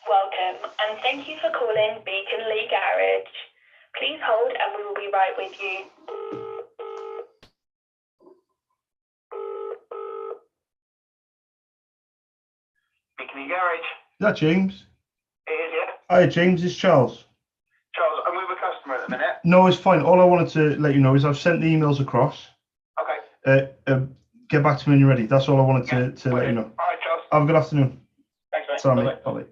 Welcome, and thank you for calling Beacon Lee Garage. Please hold and we will be right with you. Beacon Garage. Is that James? It is, yeah. Hi, James. It's Charles. Charles, I'm with a customer at the minute. No, it's fine. All I wanted to let you know is I've sent the emails across. Okay. Get back to me when you're ready. That's all I wanted to let you know. All right, Charles. Have a good afternoon. Thanks, mate. Sorry, Bye-bye. mate. Bye-bye.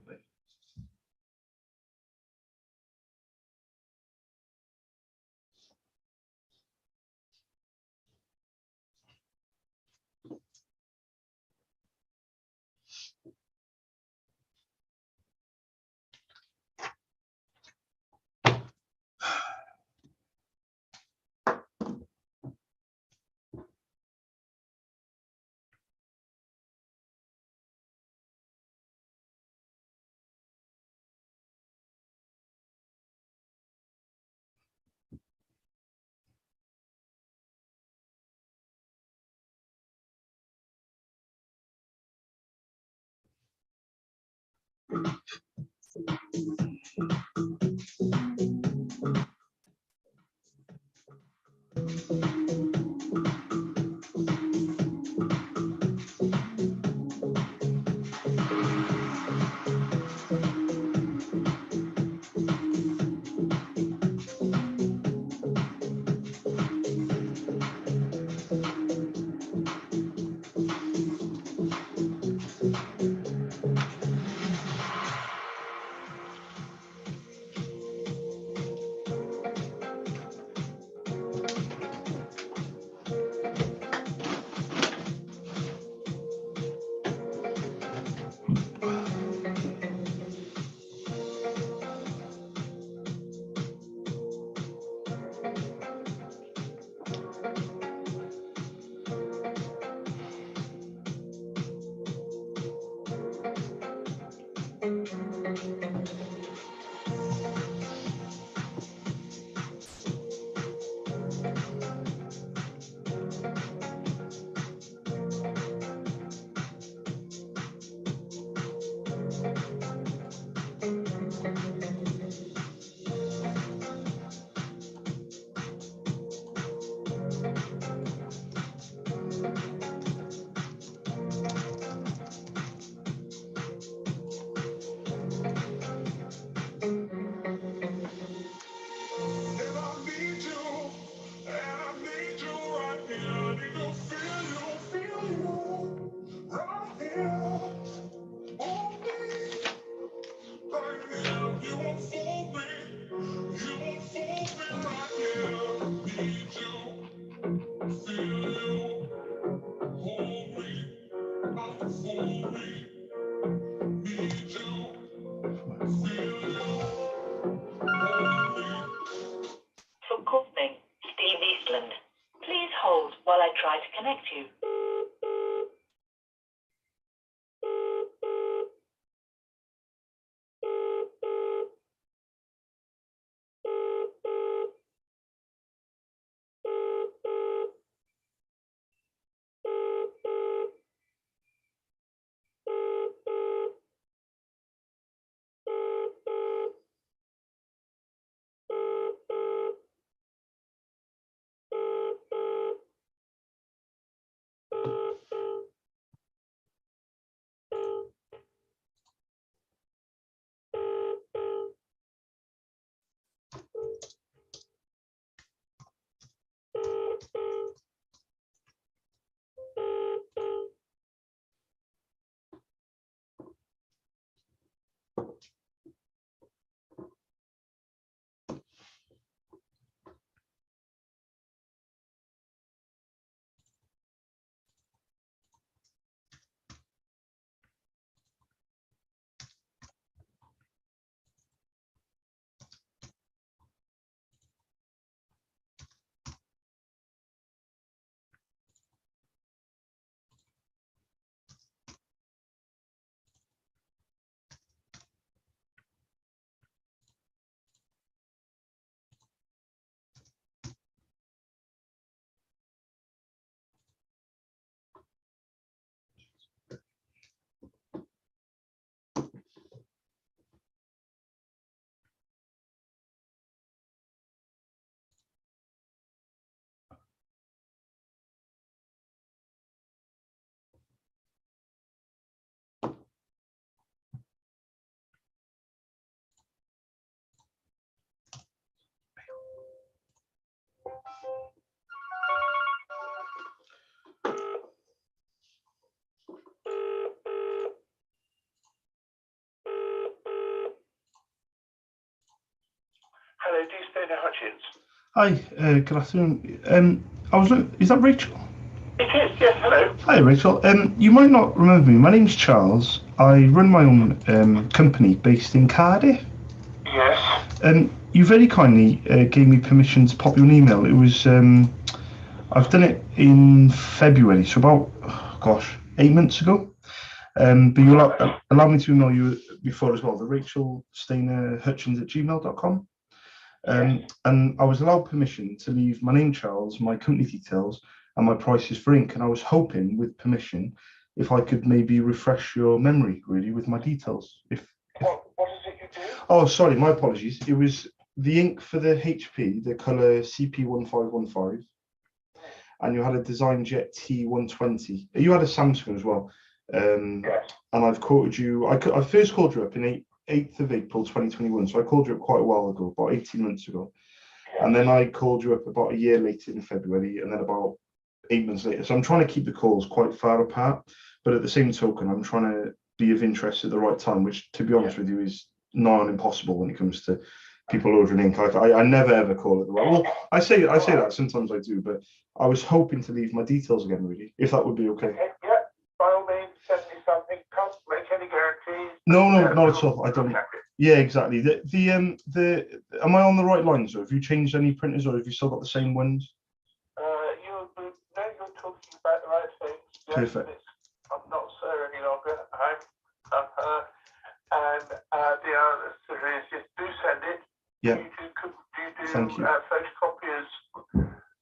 For calling Steve Eastland, please hold while I try to connect you. Hello, D297 Hutchins. Hi, good afternoon. Is that Rachel? It is, yes, hello. Hi, Rachel. You might not remember me. My name's Charles. I run my own company based in Cardiff. Yes. You very kindly gave me permission to pop you an email. It was I've done it in February, so about 8 months ago. But you allow me to email you before as well. The Rachel Stainer Hutchins at gmail.com. And I was allowed permission to leave my name, Charles, my company details, and my prices for ink. And I was hoping, with permission, if I could maybe refresh your memory really with my details, if Oh, sorry, my apologies. It was the ink for the HP, the color CP1515, and you had a Design Jet T120. You had a Samsung as well. Yes. And I've quoted you. I first called you up in 8th of April 2021. So I called you up quite a while ago, about 18 months ago. Yes. And then I called you up about a year later in February, and then about 8 months later. So I'm trying to keep the calls quite far apart, but at the same token, I'm trying to be of interest at the right time, which, to be honest with you, is nigh on impossible when it comes to people ordering ink. I never ever call it the right. Well, I say that sometimes I do, but I was hoping to leave my details again, really, if that would be okay. Yeah, by all means, send me something. Can't make any guarantees. No, not at all. I don't. Yeah, exactly. Am I on the right lines, or have you changed any printers, or have you still got the same ones? You're talking about the right things. Yes, Perfect. I'm not sir any longer. I'm her. And the answer is just do send it. Yeah. Do you do Thank you. photocopiers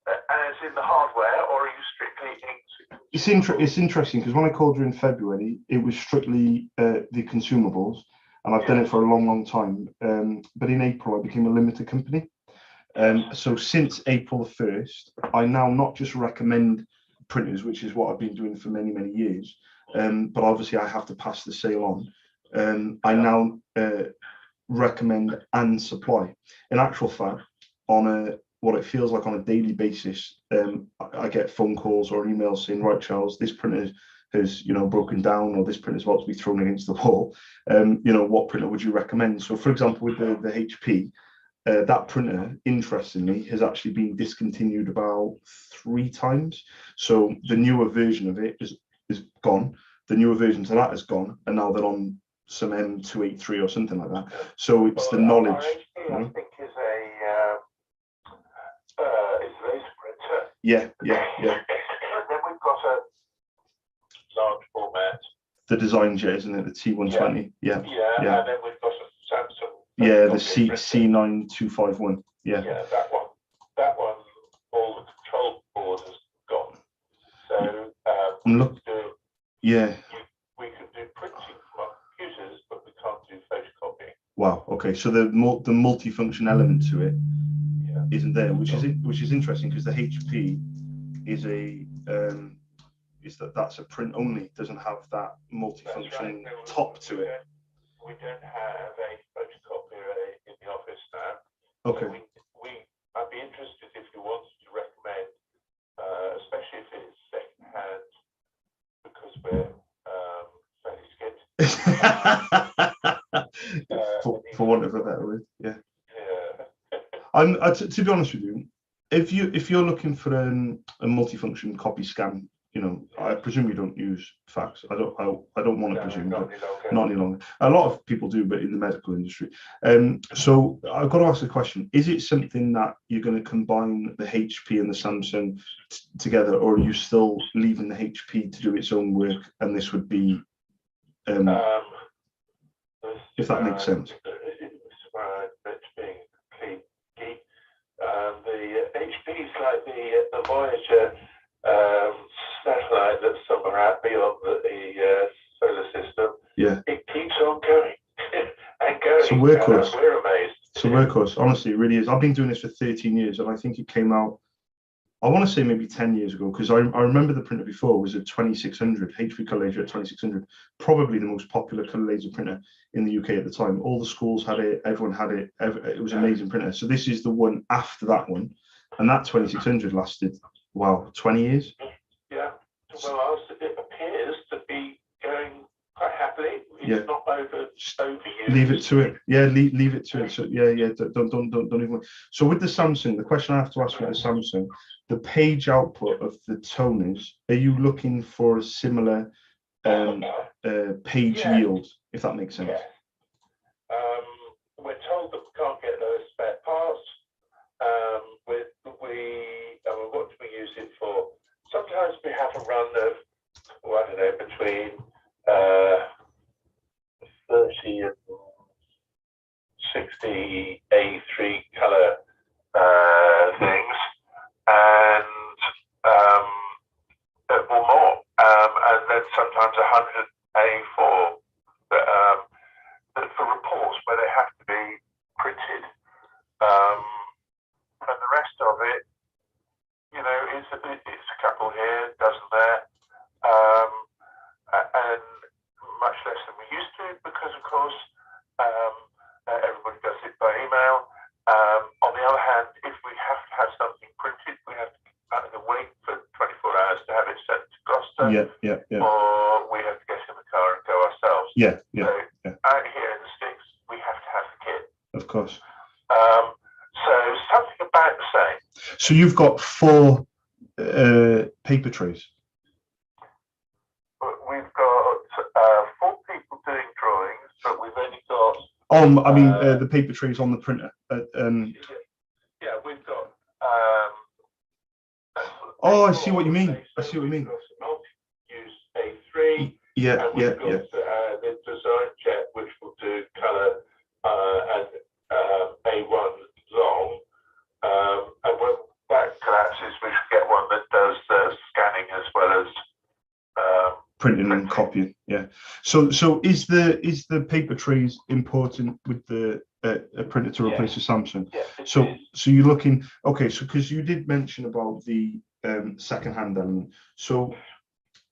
as in the hardware, or are you strictly inks? It's interesting because when I called you in February, it was strictly the consumables, and I've done it for a long time. But in April, I became a limited company. So since April the 1st, I now not just recommend printers, which is what I've been doing for many years, but obviously I have to pass the sale on. I now recommend and supply. In actual fact, on what it feels like on a daily basis, I get phone calls or emails saying, right, Charles, this printer has broken down, or this printer is about to be thrown against the wall. What printer would you recommend? So, for example, with the HP, that printer, interestingly, has actually been discontinued about 3 times. So the newer version of it is gone. The newer version to that is gone, and now they're on some M283 or something like that. So it's the knowledge. I think is a laser printer. Yeah. And then we've got a large format. The Design Jet, isn't it? The T120. Yeah. And then we've got a Samsung. Yeah, the C9251. Yeah. Yeah, that one, all the control board has gone. So we can do printing from our computers, but we can't do photocopying. Wow. Okay. So the multifunction element to it isn't there, which is interesting, because the HP is that's a print only, doesn't have that multifunction top to it. We don't have a photocopier in the office now. Okay. So I'd be interested if you wanted to recommend, especially if it's second-hand, because we're fairly scared. for want of a better word, yeah. I'm to be honest with you, if you're looking for a multifunction copy scan, I presume you don't use fax. I don't want to presume, but not any longer. A lot of people do, but in the medical industry. So I've got to ask the question: is it something that you're going to combine the HP and the Samsung together, or are you still leaving the HP to do its own work, and this would be, if that makes sense? The HP is like the Voyager satellite that's somewhere out beyond the solar system. Yeah. It keeps on going and going. It's a workhorse. We're amazed. It's a workhorse. Honestly, it really is. I've been doing this for 13 years, and I think it came out, I want to say maybe 10 years ago, because I remember the printer before was a 2600, HP Color Laser at 2600, probably the most popular color laser printer in the UK at the time. All the schools had it, everyone had it. It was an amazing printer. So this is the one after that one, and that 2600 lasted, wow, 20 years. Yeah. Well, it appears to be going quite happily. It's not overused. Leave it to it. Yeah, leave it to it. So yeah. Don't even. So with the Samsung, the question I have to ask with the Samsung, the page output of the toners, are you looking for a similar page yield, if that makes sense? Yeah. We're told that we can't get those spare parts. What do we use it for? Sometimes we have a run of, I don't know, between 30 and 60 A3 color things, and or more, and then sometimes 100 A4 for reports where they have to be it sent to Gloucester, Yeah. or we have to get in the car and go ourselves. Yeah. So out here in the sticks, we have to have the kit. Of course. So something about the same. So you've got 4 paper trays. We've got 4 people doing drawings, but we've only got. I mean, the paper trays on the printer. Yeah, we've got. Oh, I see what you mean. I see what you mean. Multi-use A3. Yeah. The design jet, which will do colour and A1 long. And when that collapses, we should get one that does scanning as well as printing and copying. Yeah. So is the paper trays important with the a printer to replace a Samsung? Yeah, so you're looking, okay, so because you did mention about the second-hand element. So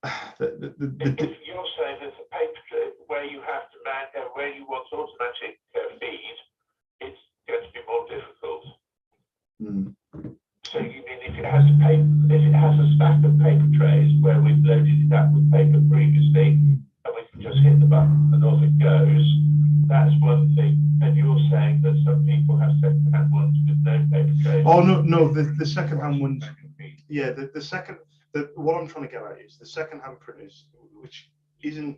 if you're saying there's a paper tray where you have to where you want automatic feed, it's going to be more difficult. So you mean if it has a stack of paper trays where we've loaded it up with paper previously, and we can just hit the button and off it goes, that's one thing. And you're saying that some people have second-hand ones with no paper trays. Oh no, the second-hand ones. Yeah, what I'm trying to get at is the second-hand printers, which isn't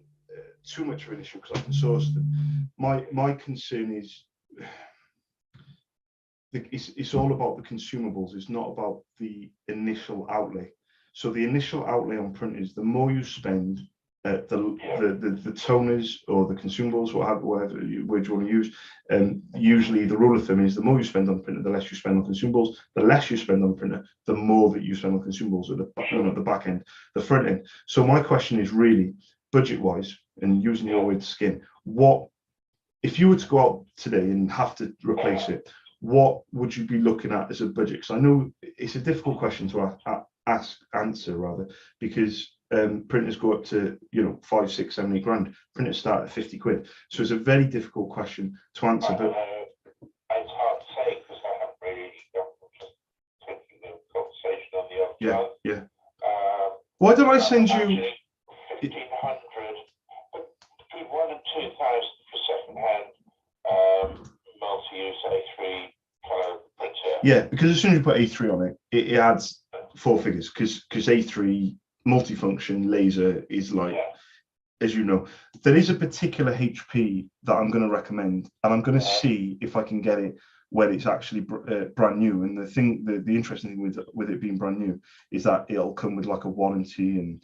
too much of an issue because I can source them. My concern is. It's all about the consumables. It's not about the initial outlay. So the initial outlay on printers, the more you spend, the toners or the consumables, whatever word you want to use, usually the rule of thumb is the more you spend on the printer, the less you spend on consumables. The less you spend on the printer, the more that you spend on consumables at the back end, the front end. So my question is really budget-wise, and using your word skin, what if you were to go out today and have to replace it? What would you be looking at as a budget? Because I know it's a difficult question to answer rather, because printers go up to 5, 6, 7, 8 grand. Printers start at 50 quid. So it's a very difficult question to answer. But it's hard to say because I haven't really just taking the conversation on the off chance. Yeah. Why don't I send you 1,500, between 1,000 and 2,000 for second-hand multi-use A3 colour printer. Yeah, because as soon as you put A3 on it, it adds 4 figures. Because A3 multifunction laser is like, as you know, there is a particular HP that I'm going to recommend, and I'm going to see if I can get it when it's actually brand new. And the interesting thing with it being brand new is that it'll come with like a warranty and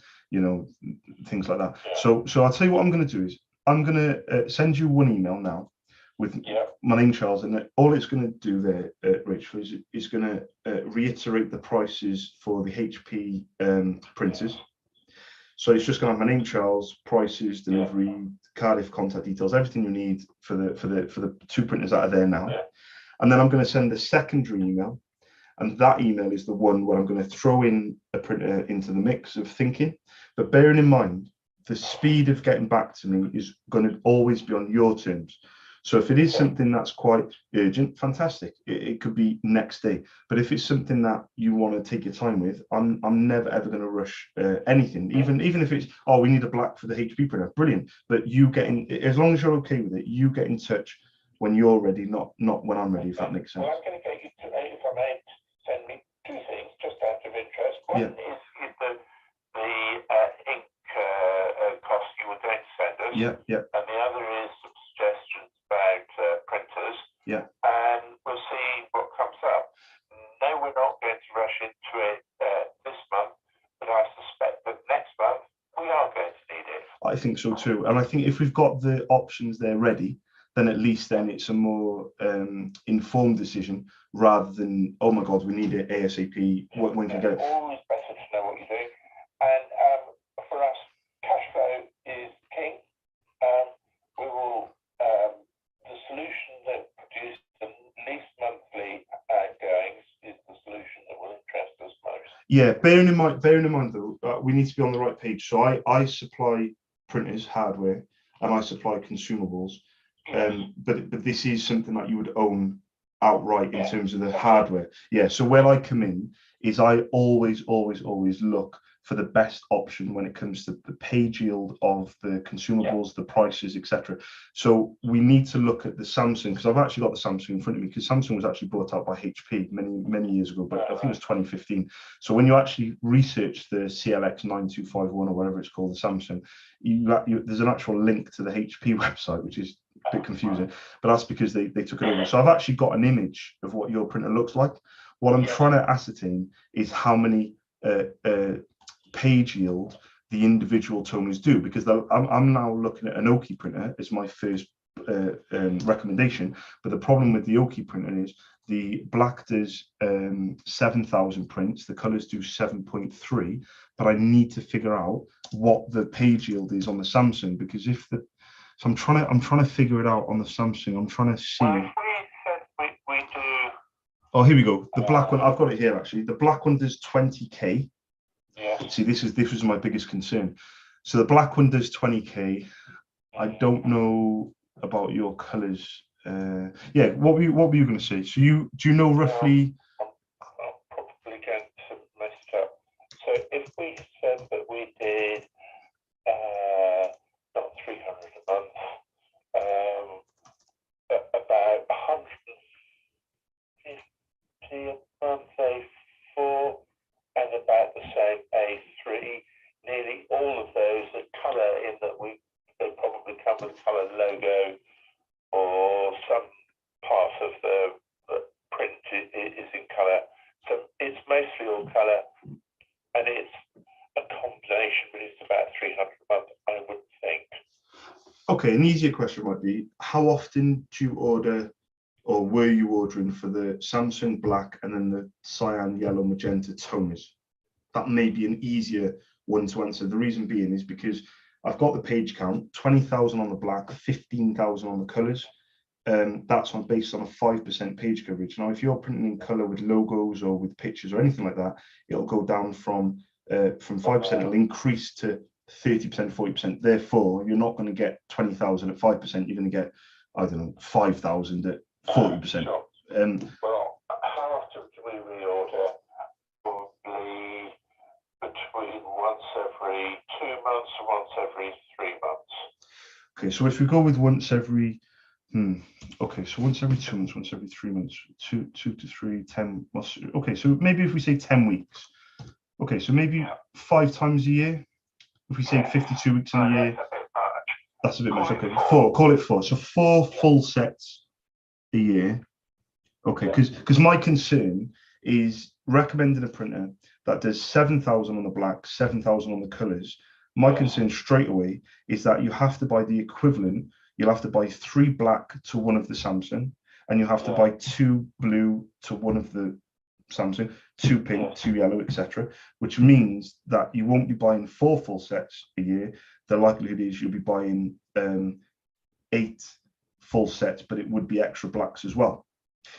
things like that. So I'll tell you what I'm going to do is I'm going to send you one email now with my name, Charles, and all it's going to do there, Rachel, is going to reiterate the prices for the HP printers. So it's just going to have my name, Charles, prices, delivery, Cardiff contact details, everything you need for the 2 printers that are there now. And then I'm going to send a secondary email, and that email is the one where I'm going to throw in a printer into the mix of thinking. But bearing in mind, the speed of getting back to me is going to always be on your terms. So if it is something that's quite urgent, fantastic. It could be next day. But if it's something that you want to take your time with, I'm never ever going to rush anything. Even if it's we need a black for the HP printer, brilliant. But you as long as you're okay with it, you get in touch when you're ready, not when I'm ready. If that makes sense. Well, I'm going to get you to, if I may, send me 2 things just out of interest. One is the ink cost you were going to send us. And the other is some suggestions about printers. And we'll see what comes up. No, we're not going to rush into it this month, but I suspect that next month we are going to need it. I think so too. And I think if we've got the options there ready, then at least it's a more informed decision rather than, oh my God, we need it ASAP. When can we get it? Always better to know what you're doing. And for us, cash flow is king. We will, the solution that produces the least monthly outgoings is the solution that will interest us most. Yeah, bearing in mind though, we need to be on the right page. So I supply printers, hardware, and I supply consumables. But this is something that you would own outright in terms of the hardware. So where I come in is I always look for the best option when it comes to the page yield of the consumables, the prices, etc. So we need to look at the Samsung, because I've actually got the Samsung in front of me, because Samsung was actually brought out by HP many years ago, but I think it was 2015. So when you actually research the CLX 9251 or whatever it's called, the Samsung, there's an actual link to the HP website, which is a bit confusing, but that's because they took it over. So I've actually got an image of what your printer looks like. What I'm trying to ascertain is how many page yield the individual toners do, because I'm now looking at an Oki printer as my first recommendation, but the problem with the Oki printer is the black does 7,000 prints, the colors do 7.3, but I need to figure out what the page yield is on the Samsung, because so I'm trying to figure it out on the Samsung. I'm trying to see. Well, if we said we do. Oh, here we go. The black one, I've got it here actually. The black one does 20K. Yeah. See, this was my biggest concern. So the black one does 20K. I don't know about your colors. Yeah, what were you going to say? So do you know roughly? I'll probably get to mess it up. So if we said that we did not 300 a month, about 150 a month, A4, and about the same A3. Nearly all of those that colour in that they probably come with colour logo, or some part of the print is in colour. So it's mostly all colour, and it's a combination, but it's about 300 a month, I would think. Okay, an easier question might be, how often do you order, or were you ordering for the Samsung black and then the cyan, yellow, magenta toners? That may be an easier one to answer. The reason being is because I've got the page count, 20,000 on the black, 15,000 on the colors. That's based on a 5% page coverage. Now, if you're printing in color with logos or with pictures or anything like that, it'll go down from 5%, it'll increase to 30%, 40%. Therefore, you're not going to get 20,000 at 5%. You're going to get, I don't know, 5,000 at 40%. Sure. Well, how often do we reorder? Probably between once every 2 months and once every 3 months. Okay, so if we go with once every, okay, so once every 2 months, once every 3 months, 2 to 3, 10. Okay, so maybe if we say 10 weeks. Okay, so maybe 5 times a year. If we say 52 weeks in a year, that's a bit much. Okay, call it 4. So 4 full sets a year. Okay, because my concern is recommending a printer that does 7,000 on the black, 7,000 on the colors. My concern straight away is that you have to buy the equivalent. You'll have to buy 3 black to one of the Samsung, and you have to buy 2 blue to one of the Samsung, 2 pink, 2 yellow, etc. Which means that you won't be buying 4 full sets a year. The likelihood is you'll be buying 8 full sets, but it would be extra blacks as well.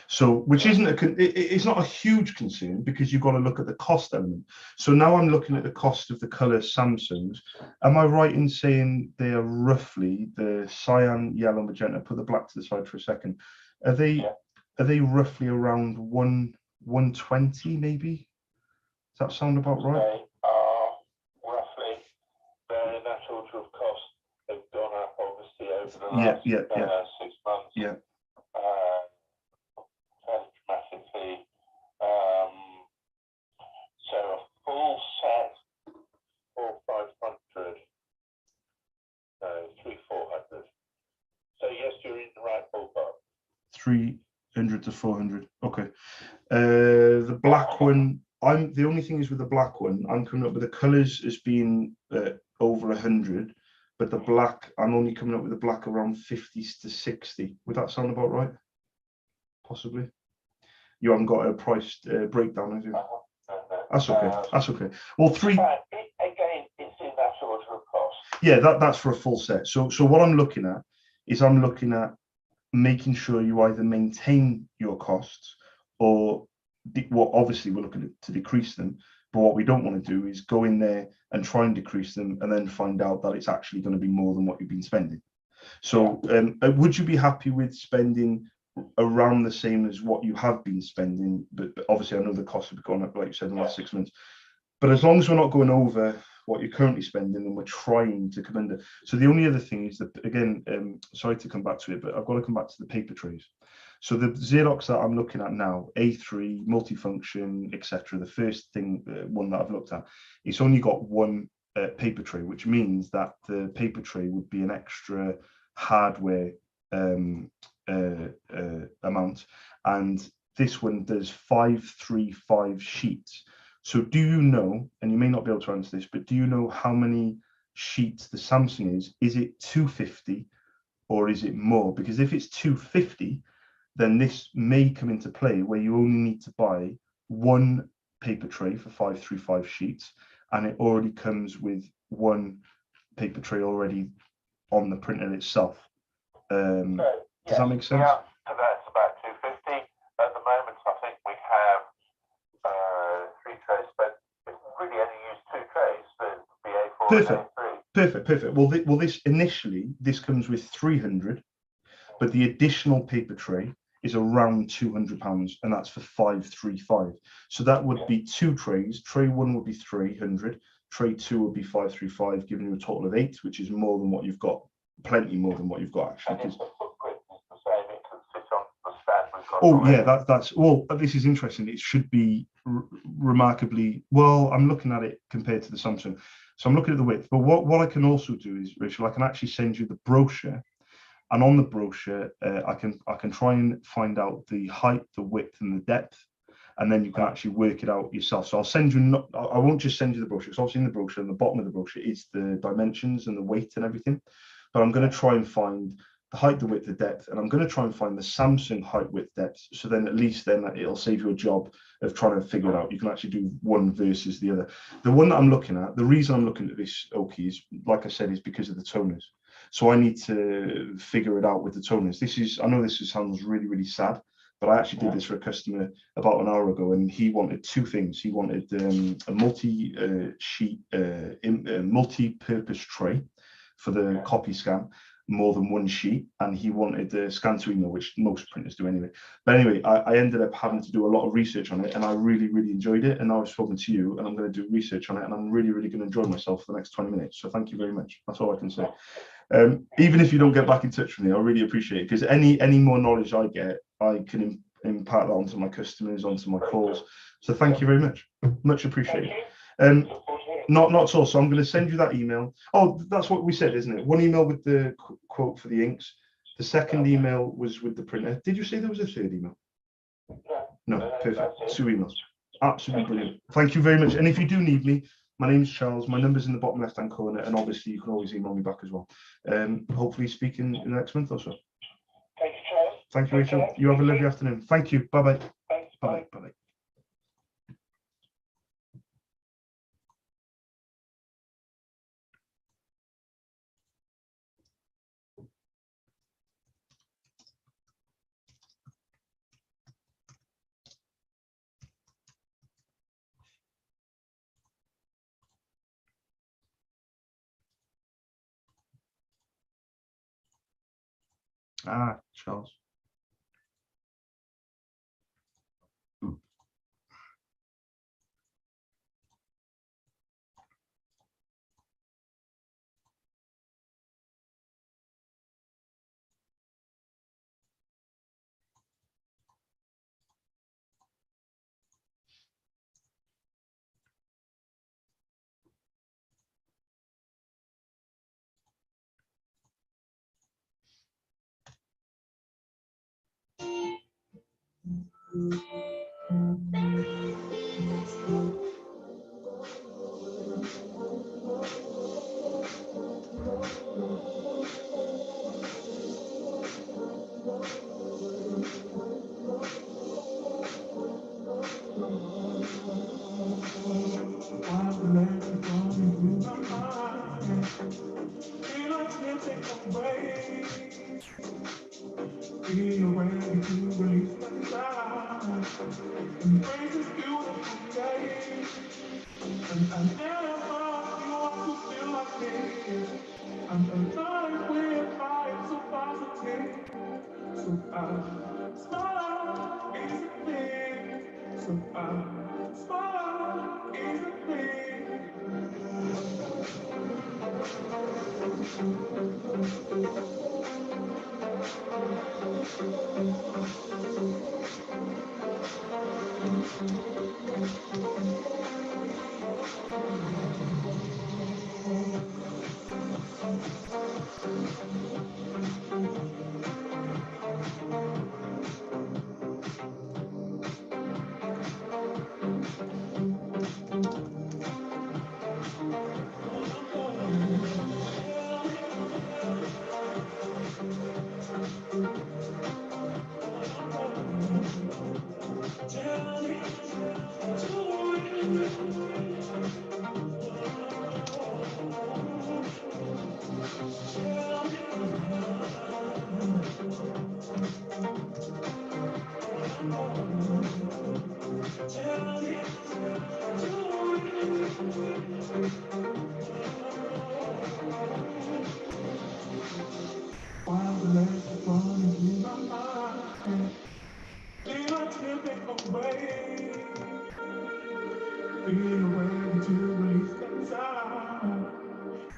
So, which isn't it's not a huge concern, because you've got to look at the cost element. So now I'm looking at the cost of the color Samsungs. Am I right in saying they are roughly the cyan, yellow, magenta? Put the black to the side for a second. Are they roughly around 120 maybe? Does that sound about right? They are roughly, in that order of cost. They've gone up obviously over the last 6 months. Yeah. Fairly dramatically. So a full set, 400-500. No, 300-400. So yes, you're in the right ballpark. 300 to 400. Okay. The black one, the only thing is with the black one, I'm coming up with the colors as being over 100, but the black, I'm only coming up with the black around 50 to 60. Would that sound about right? Possibly. You haven't got a price breakdown, have you? That's okay. That's okay. Well, again, it's in that order of cost. Yeah, that's for a full set. So what I'm looking at is making sure you either maintain your costs, or obviously we're looking to decrease them. But what we don't want to do is go in there and try and decrease them and then find out that it's actually going to be more than what you've been spending. So would you be happy with spending around the same as what you have been spending? But obviously I know the costs have gone up, like you said, in the last 6 months. But as long as we're not going over what you're currently spending and we're trying to come under. So the only other thing is that, again, sorry to come back to it, but I've got to come back to the paper trays. So the Xerox that I'm looking at now, A3, multifunction, etc. The first thing, one that I've looked at, it's only got one paper tray, which means that the paper tray would be an extra hardware amount. And this one does 535 sheets. So do you know, and you may not be able to answer this, but do you know how many sheets the Samsung is? Is it 250 or is it more? Because if it's 250, then this may come into play where you only need to buy one paper tray for 535 sheets, and it already comes with one paper tray already on the printer itself. Does that make sense? Yeah, so that's about 250 at the moment. I think we have 3 trays, but we really only use 2 trays for the A4 Perfect. and A3. Perfect. Well, this initially, this comes with 300, but the additional paper tray is around £200, and that's for 535. So that would be 2 trays. Tray 1 would be 300. Tray 2 would be 535, giving you a total of 8, which is more than what you've got. Plenty more than what you've got, actually. And if the footprint is the same, it can sit on the stand we've got. Oh yeah, that's well. This is interesting. It should be remarkably well. I'm looking at it compared to the Samsung, so I'm looking at the width. But what I can also do is, Rachel, I can actually send you the brochure, and on the brochure, I can try and find out the height, the width, and the depth, and then you can actually work it out yourself. So I'll send you. I won't just send you the brochure. Because obviously in the brochure, and the bottom of the brochure is the dimensions and the weight and everything. But I'm going to try and find the height, the width, the depth, and I'm going to try and find the Samsung height, width, depth. So then at least then it'll save you a job of trying to figure it out. You can actually do one versus the other. The one that I'm looking at, the reason I'm looking at this, Oki, is, like I said, is because of the toners. So I need to figure it out with the toners. I know this sounds really, really sad, but I actually did this for a customer about an hour ago, and he wanted 2 things. He wanted a multi-sheet, multi-purpose tray for the copy scan, more than 1 sheet, and he wanted the scan to email, which most printers do anyway. But anyway, I ended up having to do a lot of research on it, and I really, really enjoyed it. And now I've spoken to you, and I'm going to do research on it, and I'm really, really going to enjoy myself for the next 20 minutes. So thank you very much. That's all I can say. Even if you don't get back in touch with me, I really appreciate it, because any more knowledge I get, I can impart that onto my customers, onto my calls. So thank you very much. Much appreciated. Not at all. So I'm going to send you that email. Oh, that's what we said, isn't it? One email with the quote for the inks. The second email was with the printer. Did you say there was a third email? No, perfect. 2 emails. Absolutely brilliant. Thank you very much. And if you do need me, my name's Charles. My number's in the bottom left-hand corner, and obviously you can always email me back as well. Hopefully speak in the next month or so. Thank you, Charles. Thank you, Rachel. You have a lovely afternoon. Thank you. Bye-bye. Thanks. Bye-bye. Bye-bye. Charles. Smile is a thing.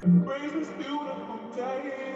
Embrace this beautiful day.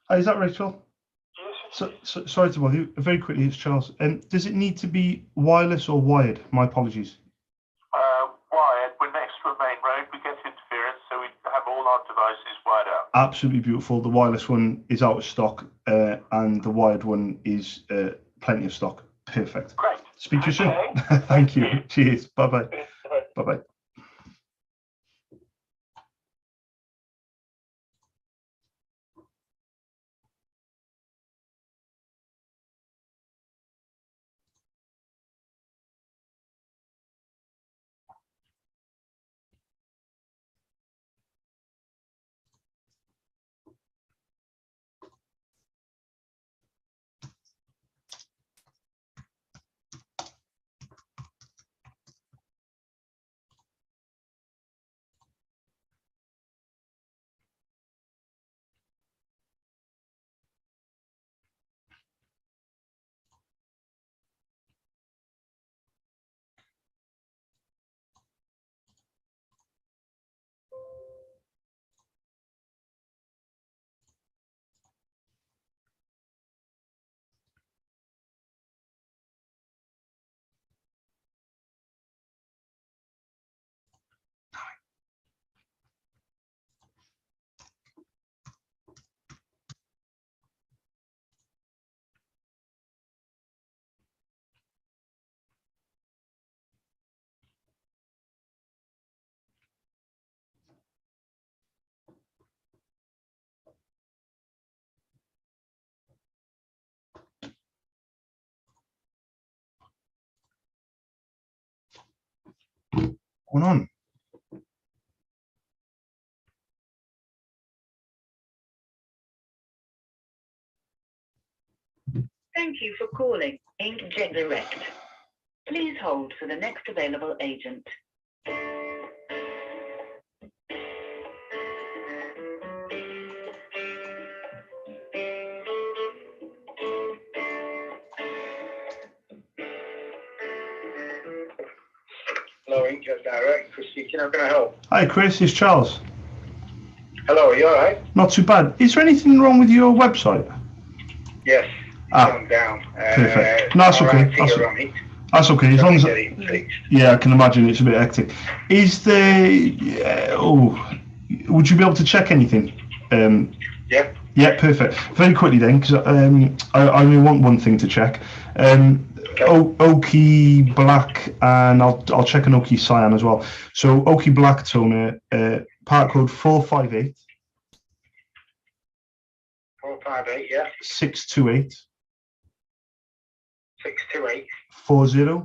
Is that Rachel? Sorry to bother you. Very quickly, it's Charles. Does it need to be wireless or wired? My apologies. Wired. We're next to a main road. We get interference, so we have all our devices wired out. Absolutely beautiful. The wireless one is out of stock, and the wired one is plenty of stock. Perfect. Great. Speak to you soon. Okay. Thank you. Cheers. Bye-bye. Bye-bye. going on? Thank you for calling Inkjet Direct. Please hold for the next available agent. Hello, Inkjet Direct. Chris speaking. How can I help? Hi, Chris. It's Charles. Hello, are you alright? Not too bad. Is there anything wrong with your website? Yes, it's gone down. Perfect. No, that's okay. That's okay. As long as yeah, I can imagine it's a bit hectic. Is there? Would you be able to check anything? Yeah. Yeah, perfect. Very quickly then, because I only want one thing to check. Oaky Black, and I'll check an Oaky Cyan as well. So Oaky Black toner, part code 458. 458, yeah. 628. 628. 40.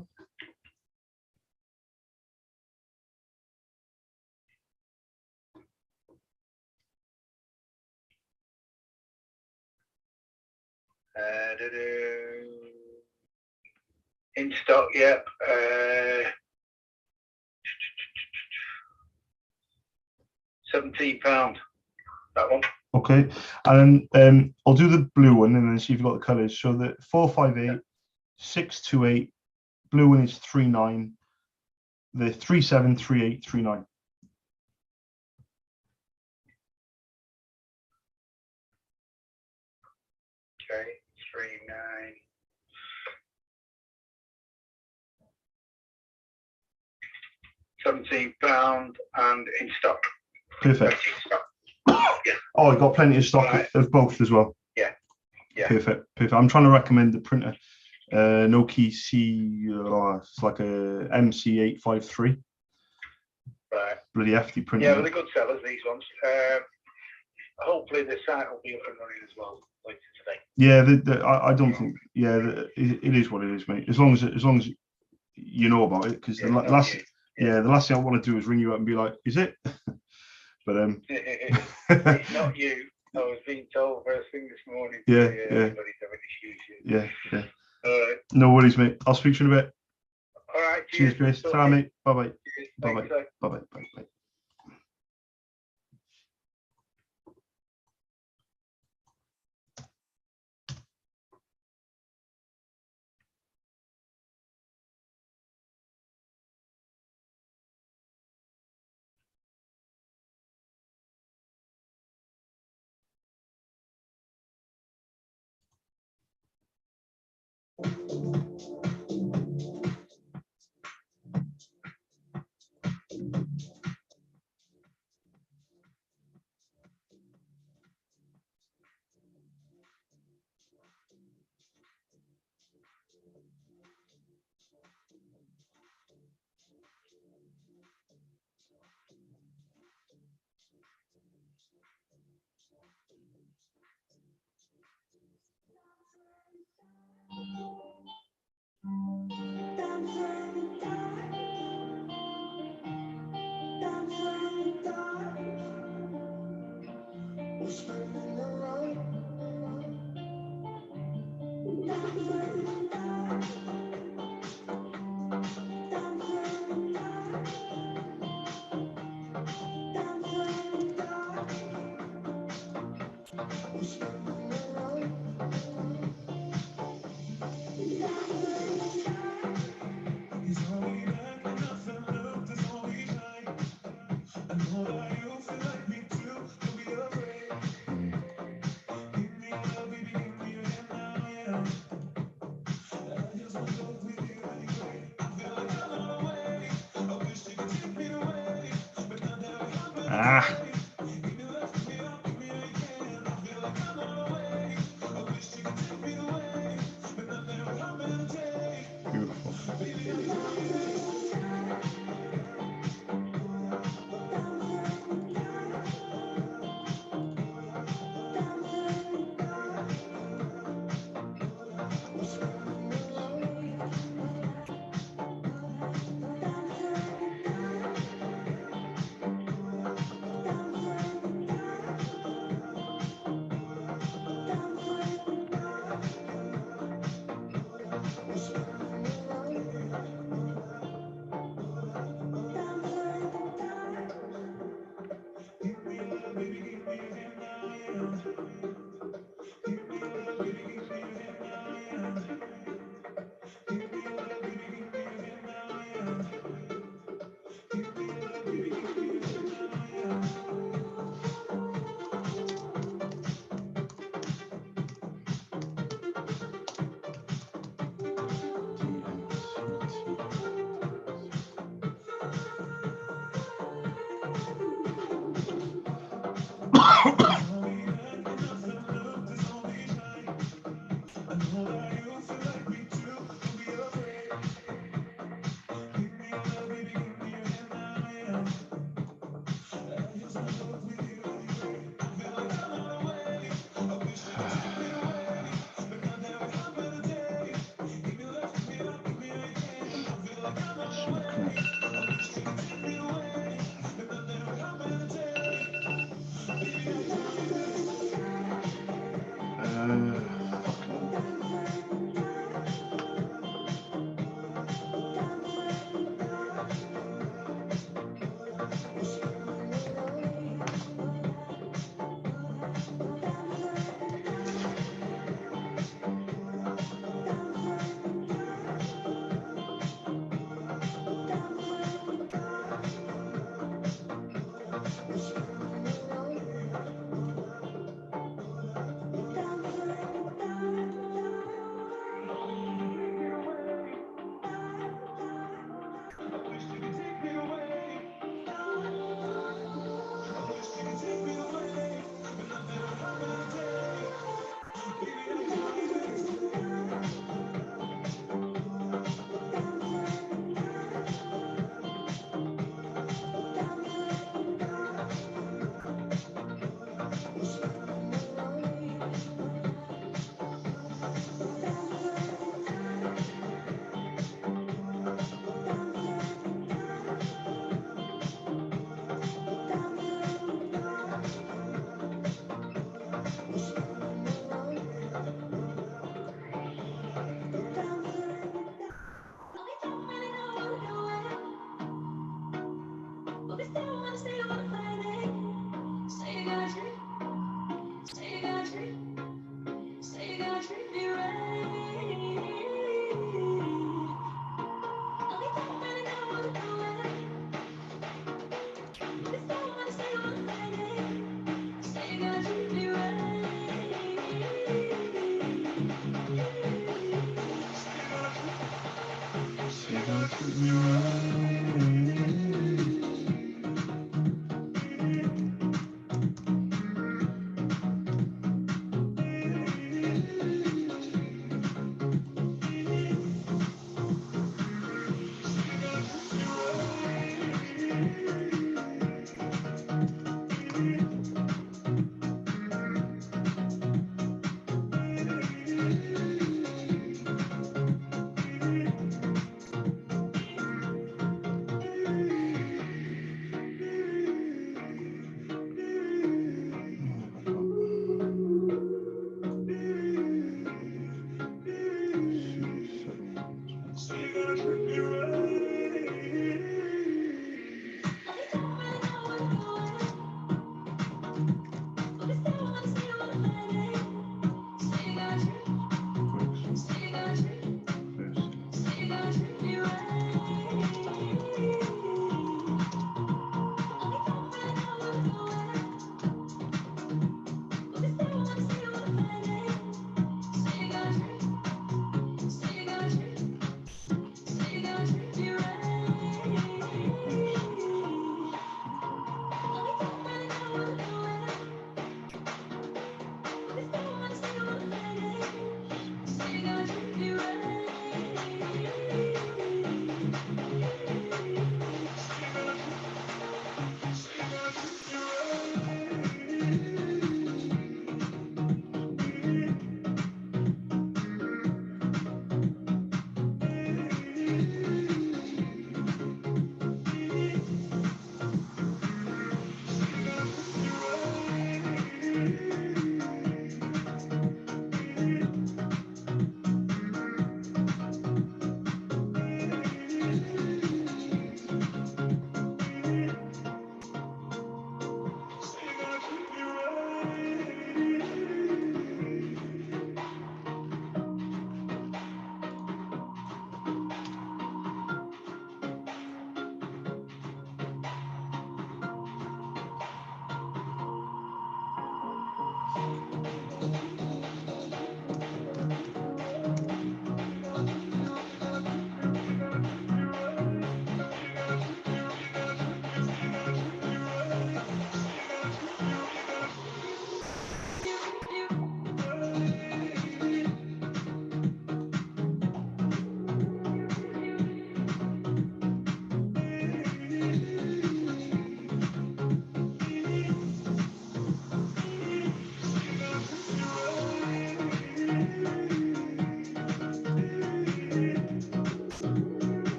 In stock, yeah. £17. That one. Okay, and then I'll do the blue one and then see if you've got the colours. So the 458, 628, blue one is 39, the 37, 38, 39. Okay, 39. £17 and in stock. Perfect. In stock. Yeah. Oh, I got plenty of stock Right. of both as well. Yeah. Yeah. Perfect. Perfect. I'm trying to recommend the printer, Nokia C. It's like a MC853. Right. Bloody hefty printer. Yeah, well, they're good sellers, these ones. Hopefully the site will be up and running as well later today. Yeah, I don't think. Yeah, it is what it is, mate. As long as you know about it, because the last thing I want to do is ring you up and be like, "Is it?" But it's not you. I was being told first thing this morning. Yeah, everybody's having issues. Yeah. All right. No worries, mate. I'll speak to you in a bit. All right. Cheers, Grace. Ta-ra, mate. Bye bye. Bye Thanks, bye. Bye bye.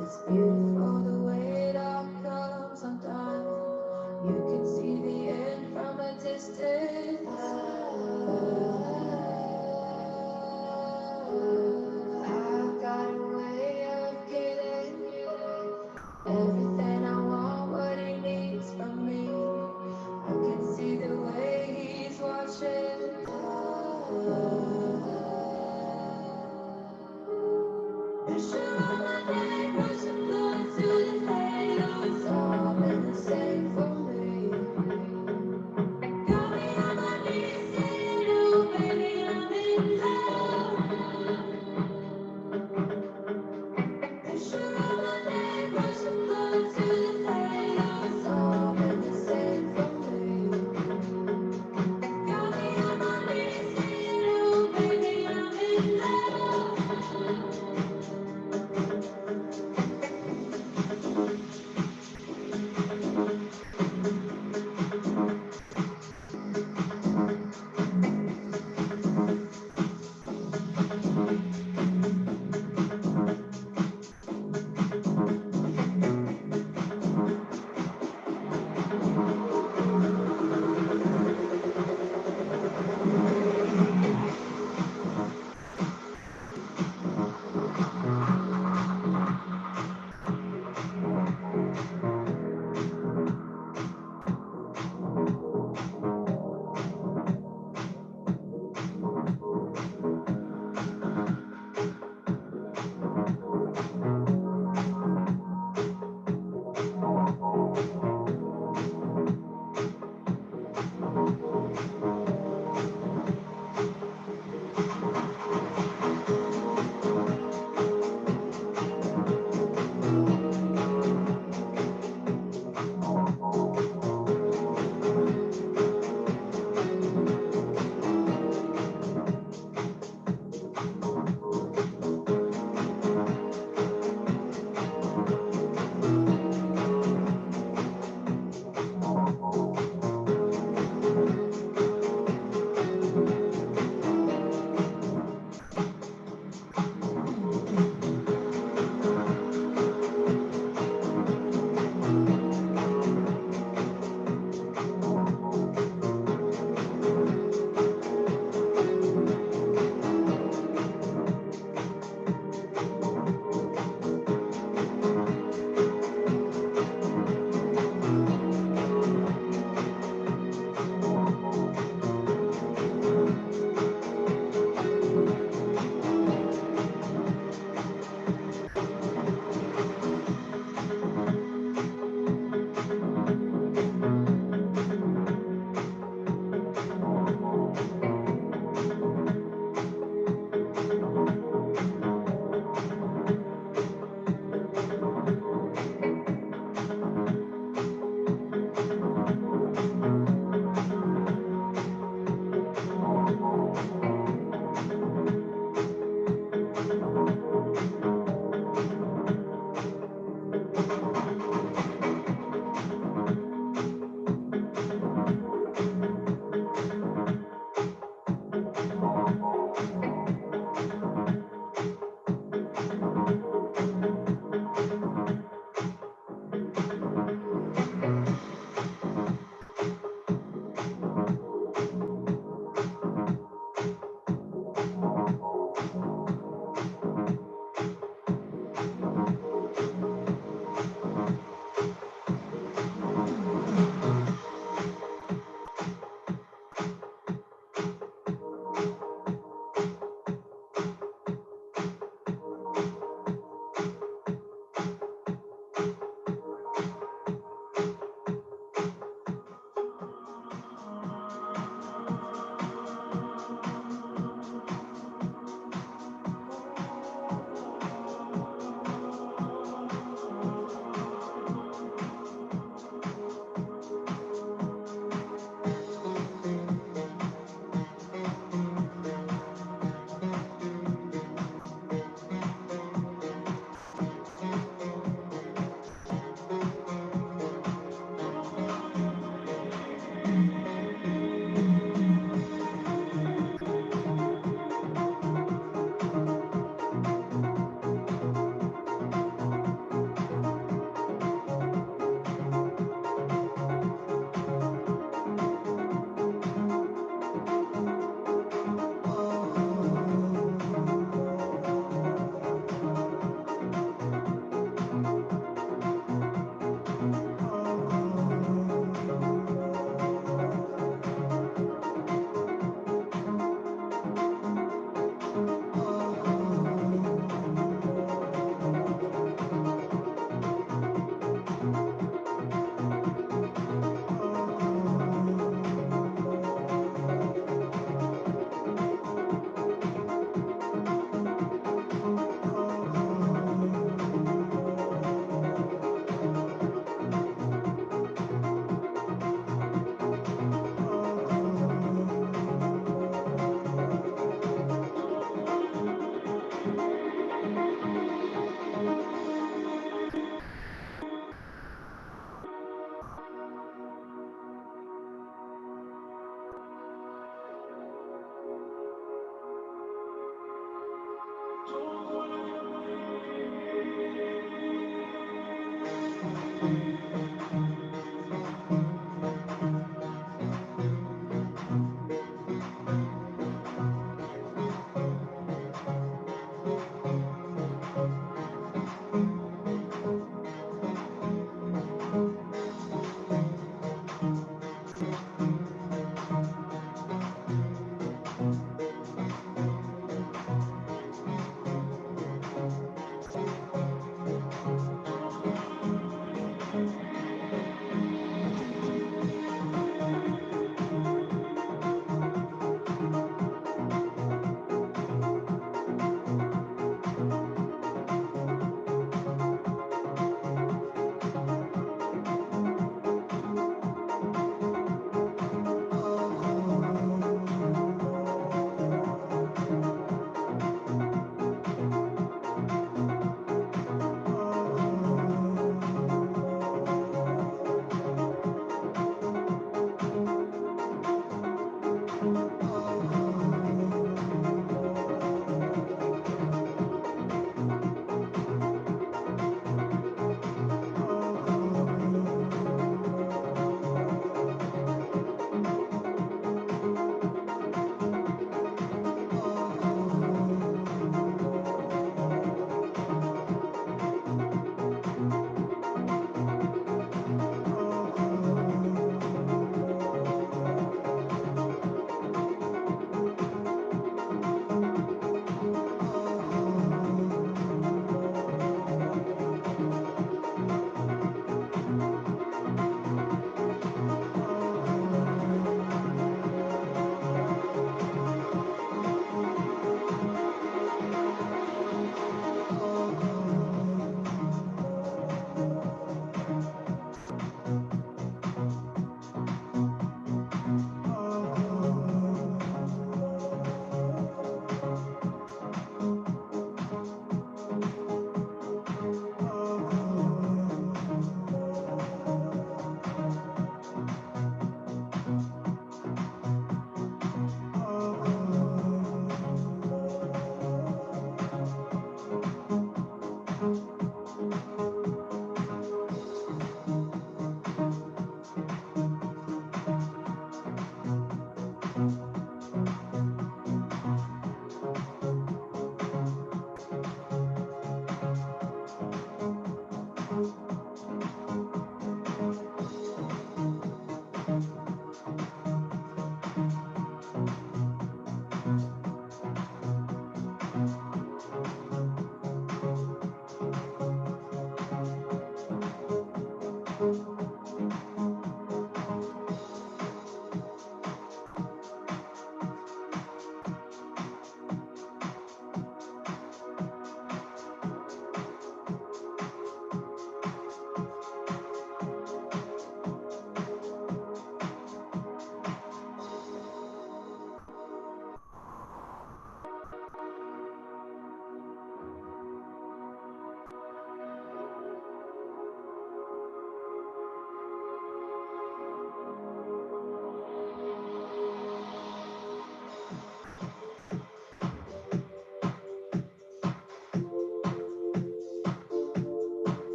It's beautiful the way it all comes undone. You can see the end from a distance. I've got a way of getting everything I want, what he needs from me. I can see the way he's watching. Pressure on my neck, rushing blood to the head. Oh, it's all been the same for me. Got me on my knees saying, oh baby, I'm in love. Pressure on my neck, rushing blood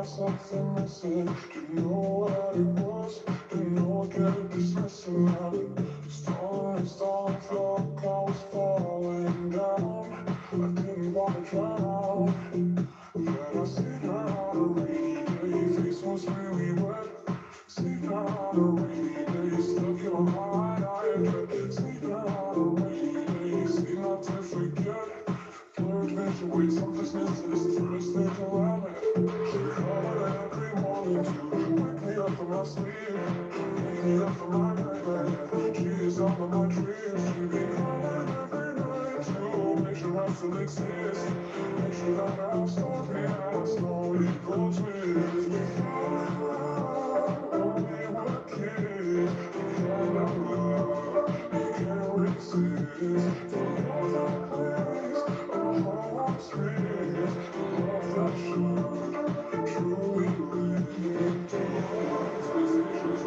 Something missing. Do you know what it was? Do you know what get it dismissing? I've been stalling and stalling, felt like I was falling down. I didn't want to drown. Then I seen her on a rainy day. Face was really wet. Seen her on a rainy day. Stuck in my mind, I had seen her on a rainy day. Seen not to forget. Blurred vision, wait, something's missing. It's the first thing around me. She called every morning to wake me up from my sleep, wake me up from my nightmare. She is all of my dreams. She be calling every night to make sure I still exist, make sure that I'm still here, slowly goes with me. When we were kids, we found our love, we can't resist. From all the place, our hearts raised, the love that should truly live. Sensations,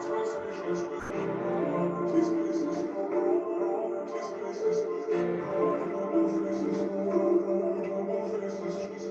sensations with empty spaces, empty spaces, double faces, double faces, just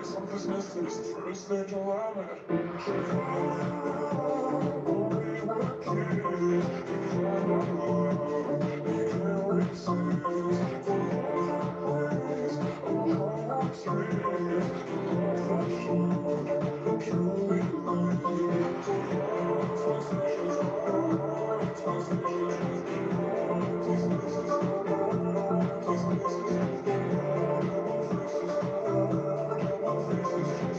something's missing. It's the first thing around me. When we were kids, we found our love, we can't resist. From all the place, our hearts raised, the love that should truly live. Sensations, sensations, empty spaces, empty spaces, double faces, double faces,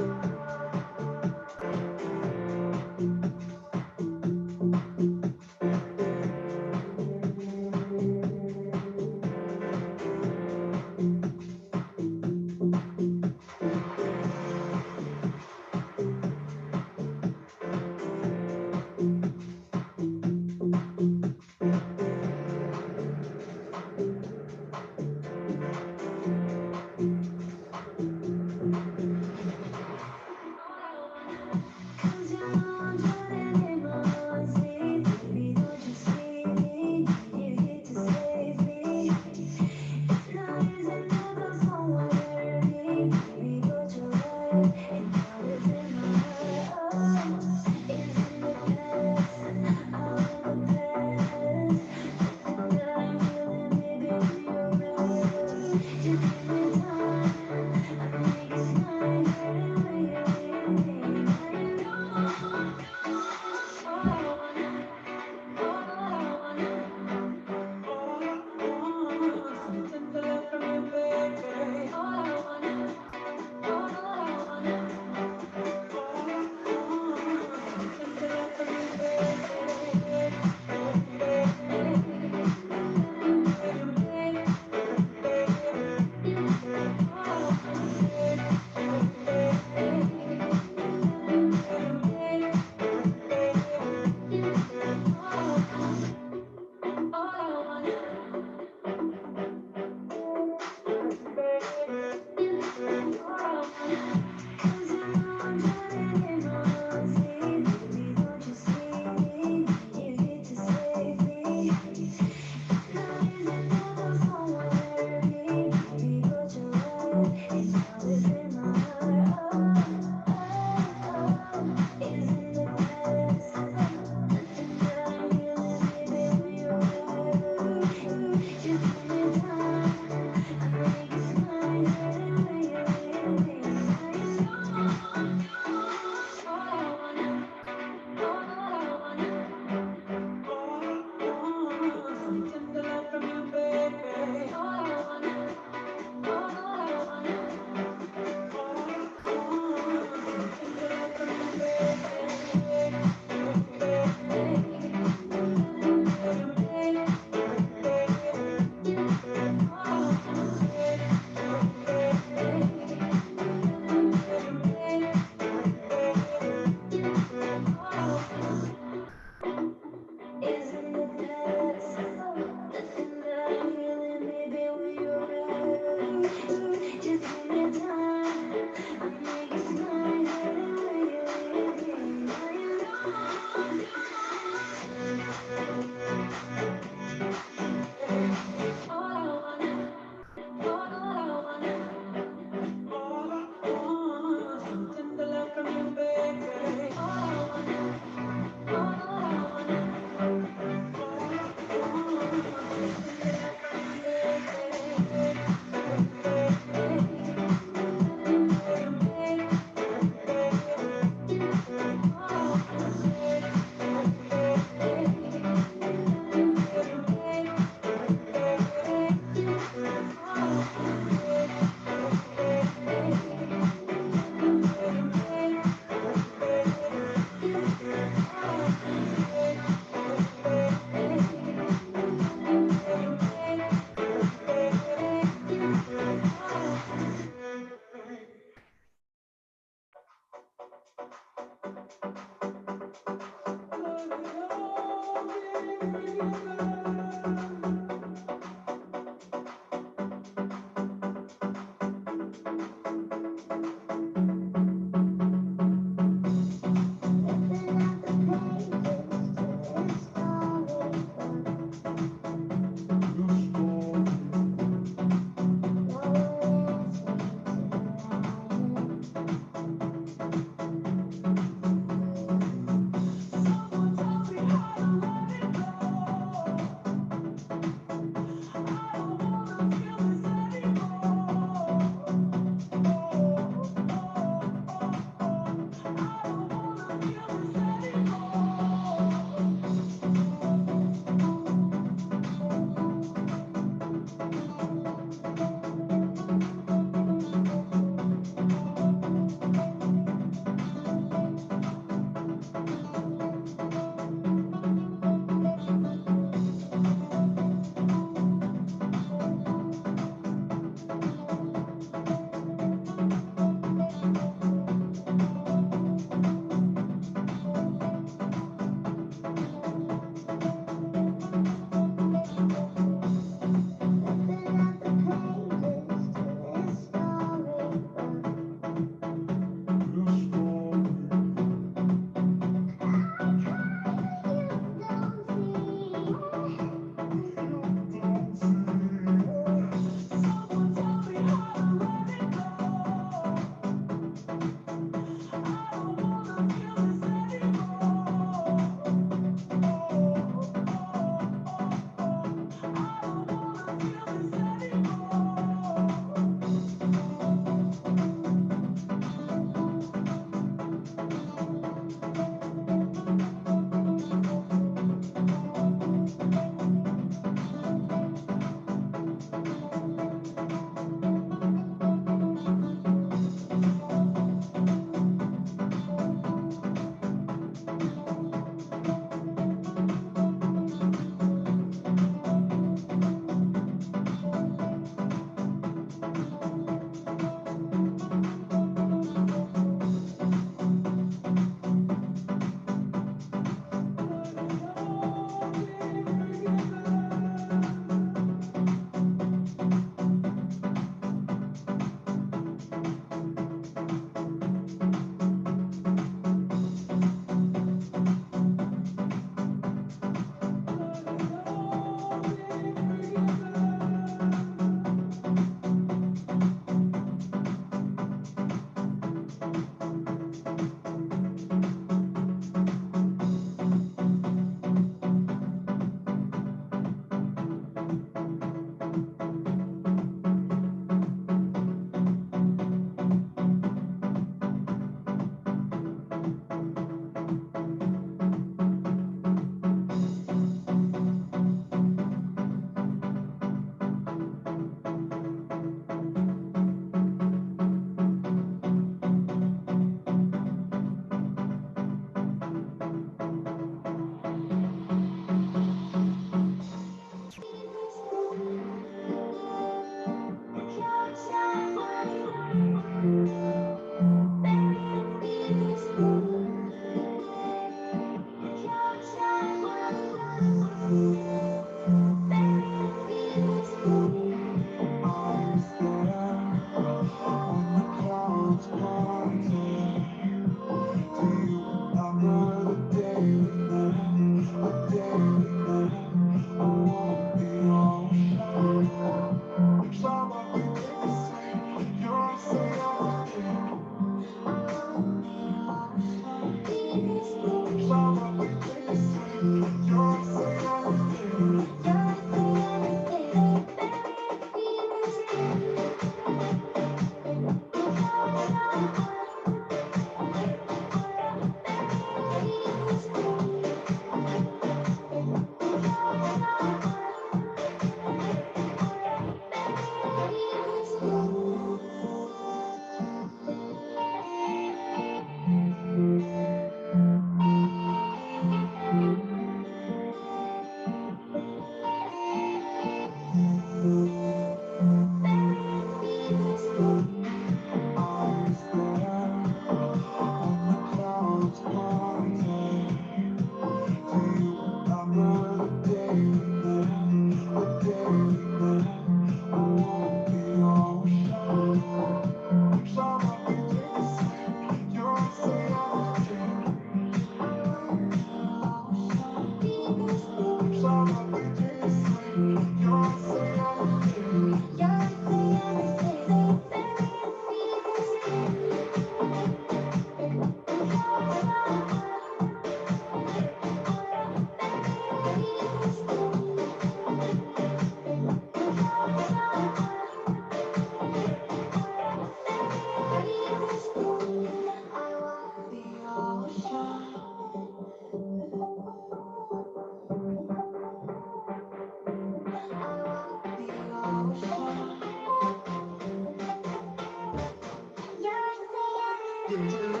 It's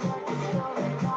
like a story.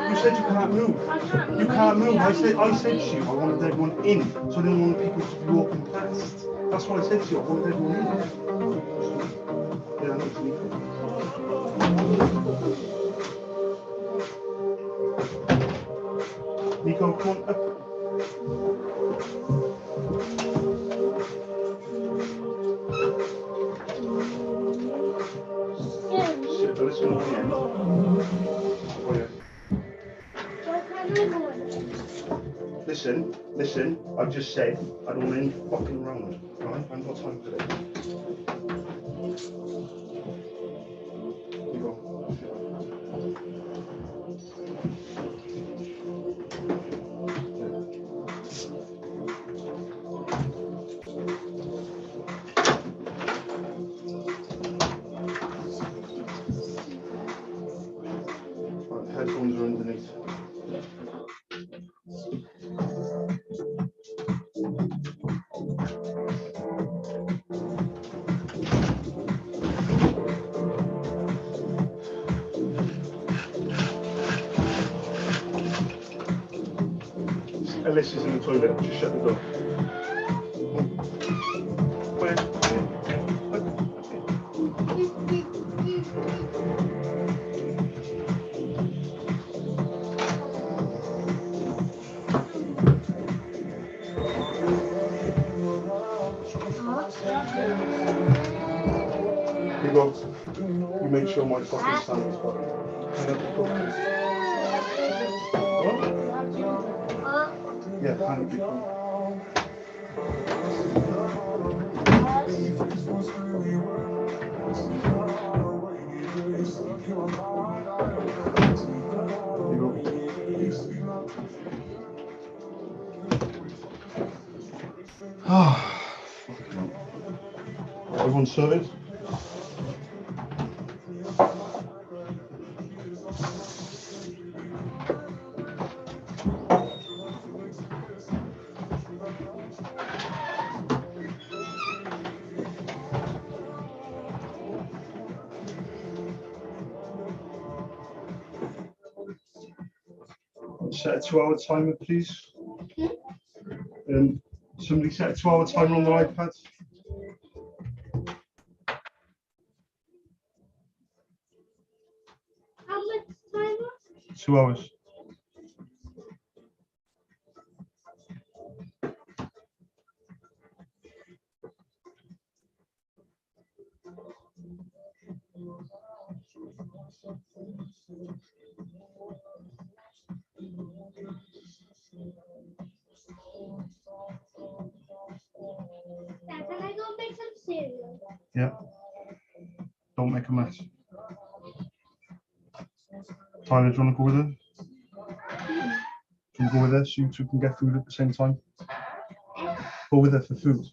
You said you can't move. You can't move. I said to you, I wanted everyone in, so I didn't want people to be walking past. That's what I said to you. I wanted everyone in. Yeah, I know it's legal. Nico, come on up. Sit, listen to the end. Oh, yeah. Listen, I just said I don't want any fucking round, right? I haven't got time for this. You go. Right, headphones are underneath. Alyssa's in the toilet, just shut the door. Where? You go. You make sure my fucking stand is got it. What? Yeah, kind of big one. Ah, everyone sorted? Set a 2-hour timer, please. Somebody set a 2-hour timer on the iPad. How much time? 2 hours. Dad, can I go make some cereal? Yeah. Don't make a mess. Tyler, do you want to go with her? Do you want to go with her so you two can get food at the same time? Go with her for food.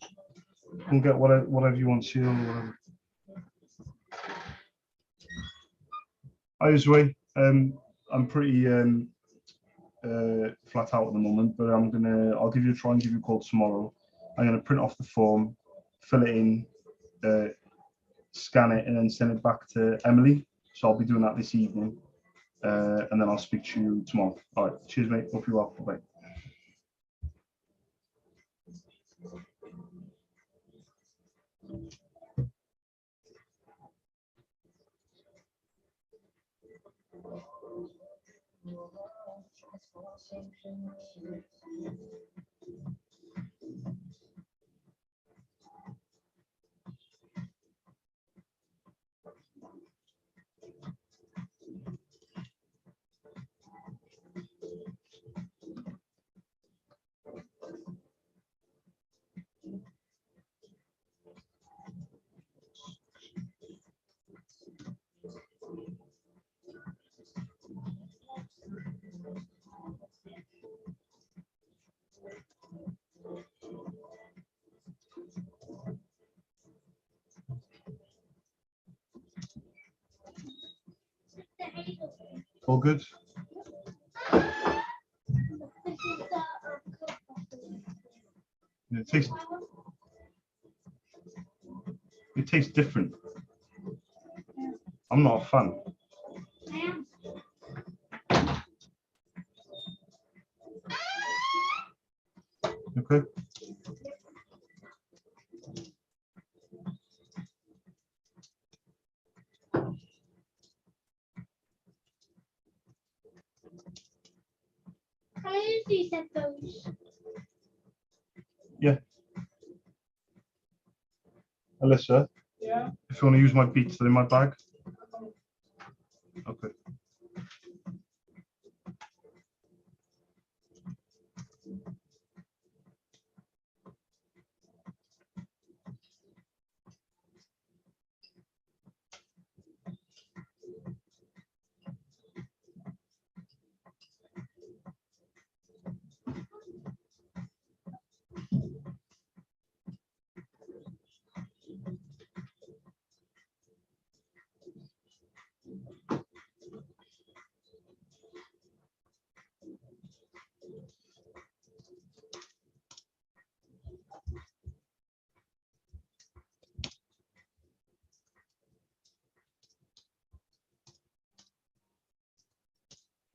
You can get whatever you want, cereal or whatever. Hi, Zoe. I'm pretty flat out at the moment, but I'll give you a try and give you a call tomorrow. I'm gonna print off the form, fill it in, scan it, and then send it back to Emily. So I'll be doing that this evening, and then I'll speak to you tomorrow. All right, cheers, mate. Hope you're well. Bye. All good? Yeah, it tastes different. I'm not a fan. Okay. Can I use these headphones? Yeah. Alyssa? Yeah. If you want to use my beats, they're in my bag. Okay.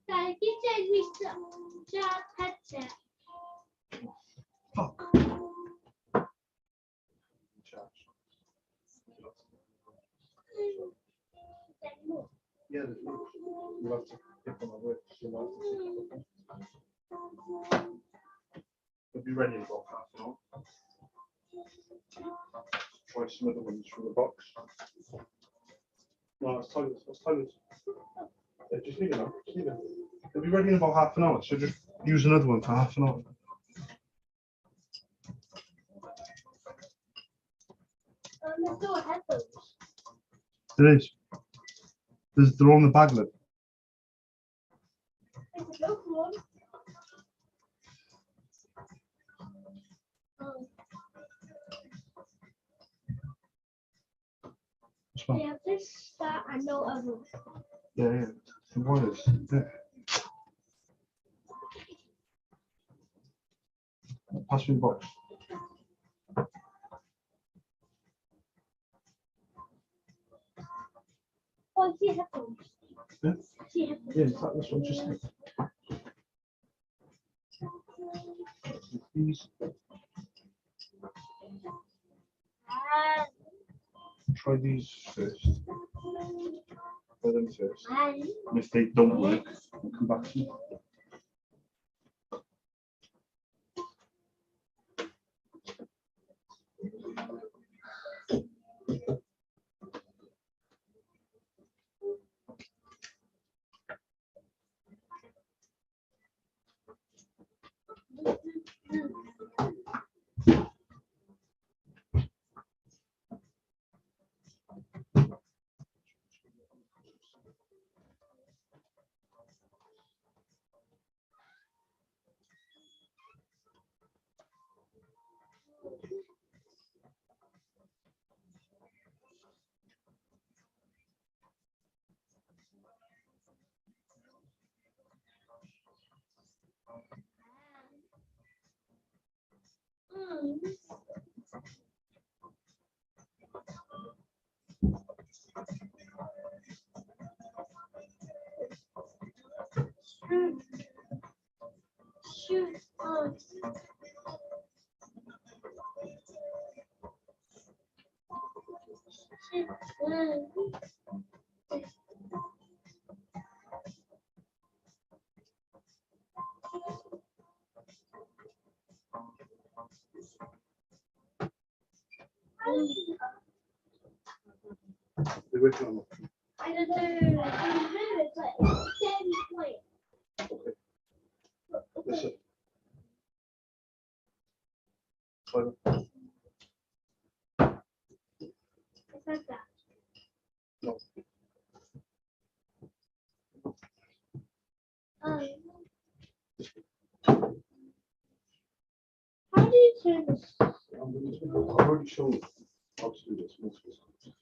Dad, you take me some headset. Fuck. Yeah, there's no. You'll have to pick on my work. You'll have to pick up. They'll be ready in about half an hour. Try some other ones from the box. No, it's tight. It's tight. Yeah, just leave it now. Just leave it. They'll be ready in about half an hour, so just use another one for half an hour. There's no headphones. There is. They're on the bag lid. There's no one. We have this, that, and no other. Yeah. The wires. Yeah. Pass me the box. Oh, I see headphones. Yeah. See headphones. Yeah, it's like this one. Just these. Try these first. Try them first. And if they don't work, we'll come back to you. Shoot on. They're working on it. I don't know. It's like steady point. Okay. Listen. Try them. It's like that. No. How do you turn this? I've already shown you how to do this multiple times.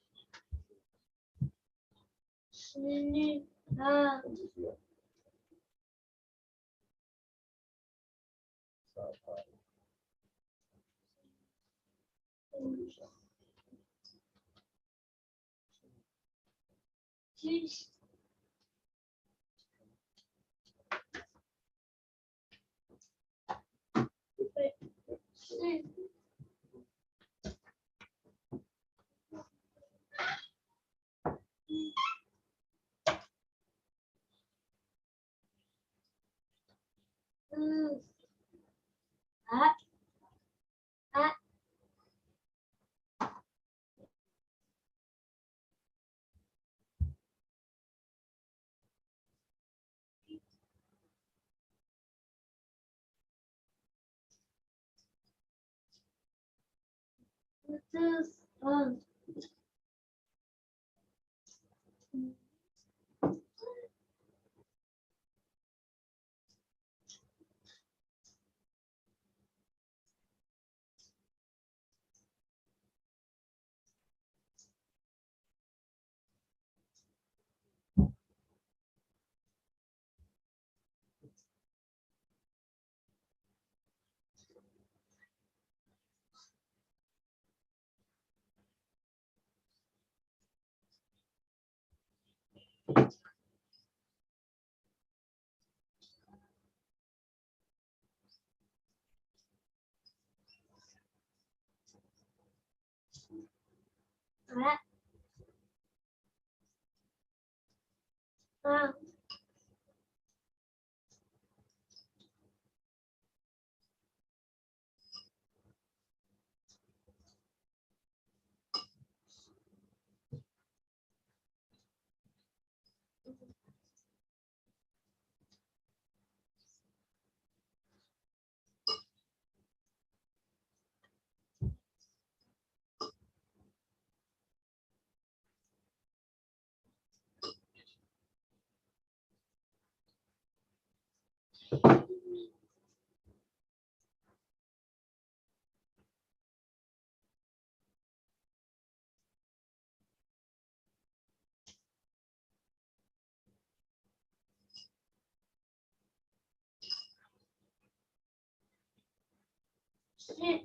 Yeah.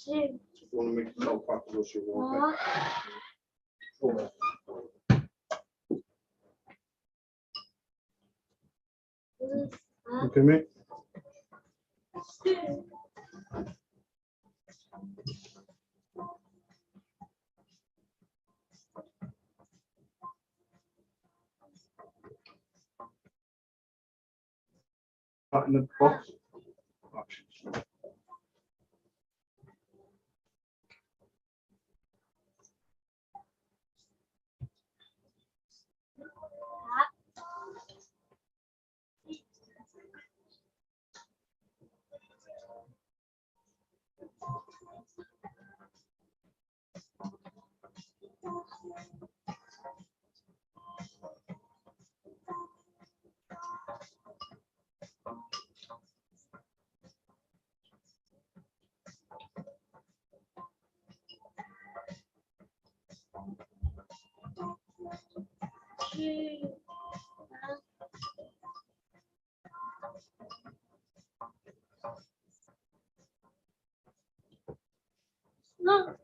You want to make yourself back to us, you want. Okay, mate. That in the box. No.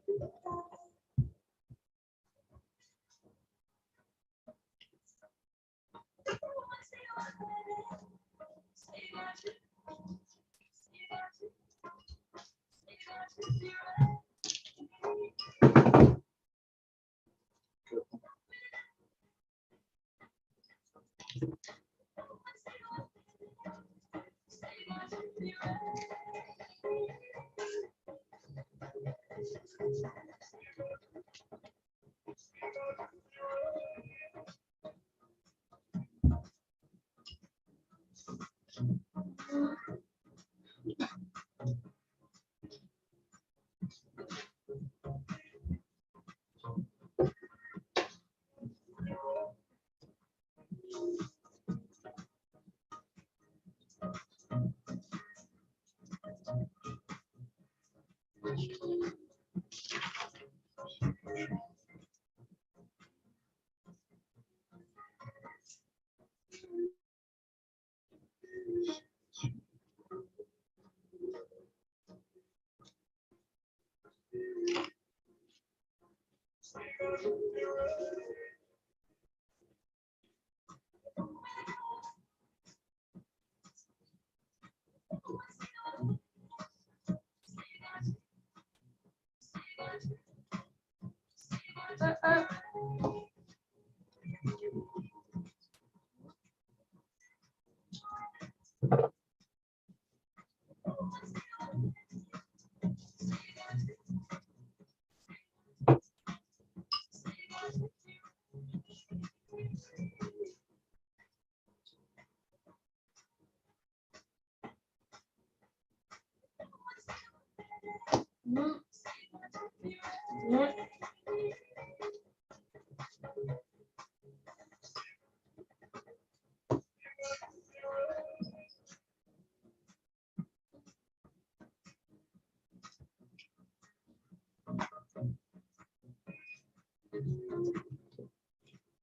No.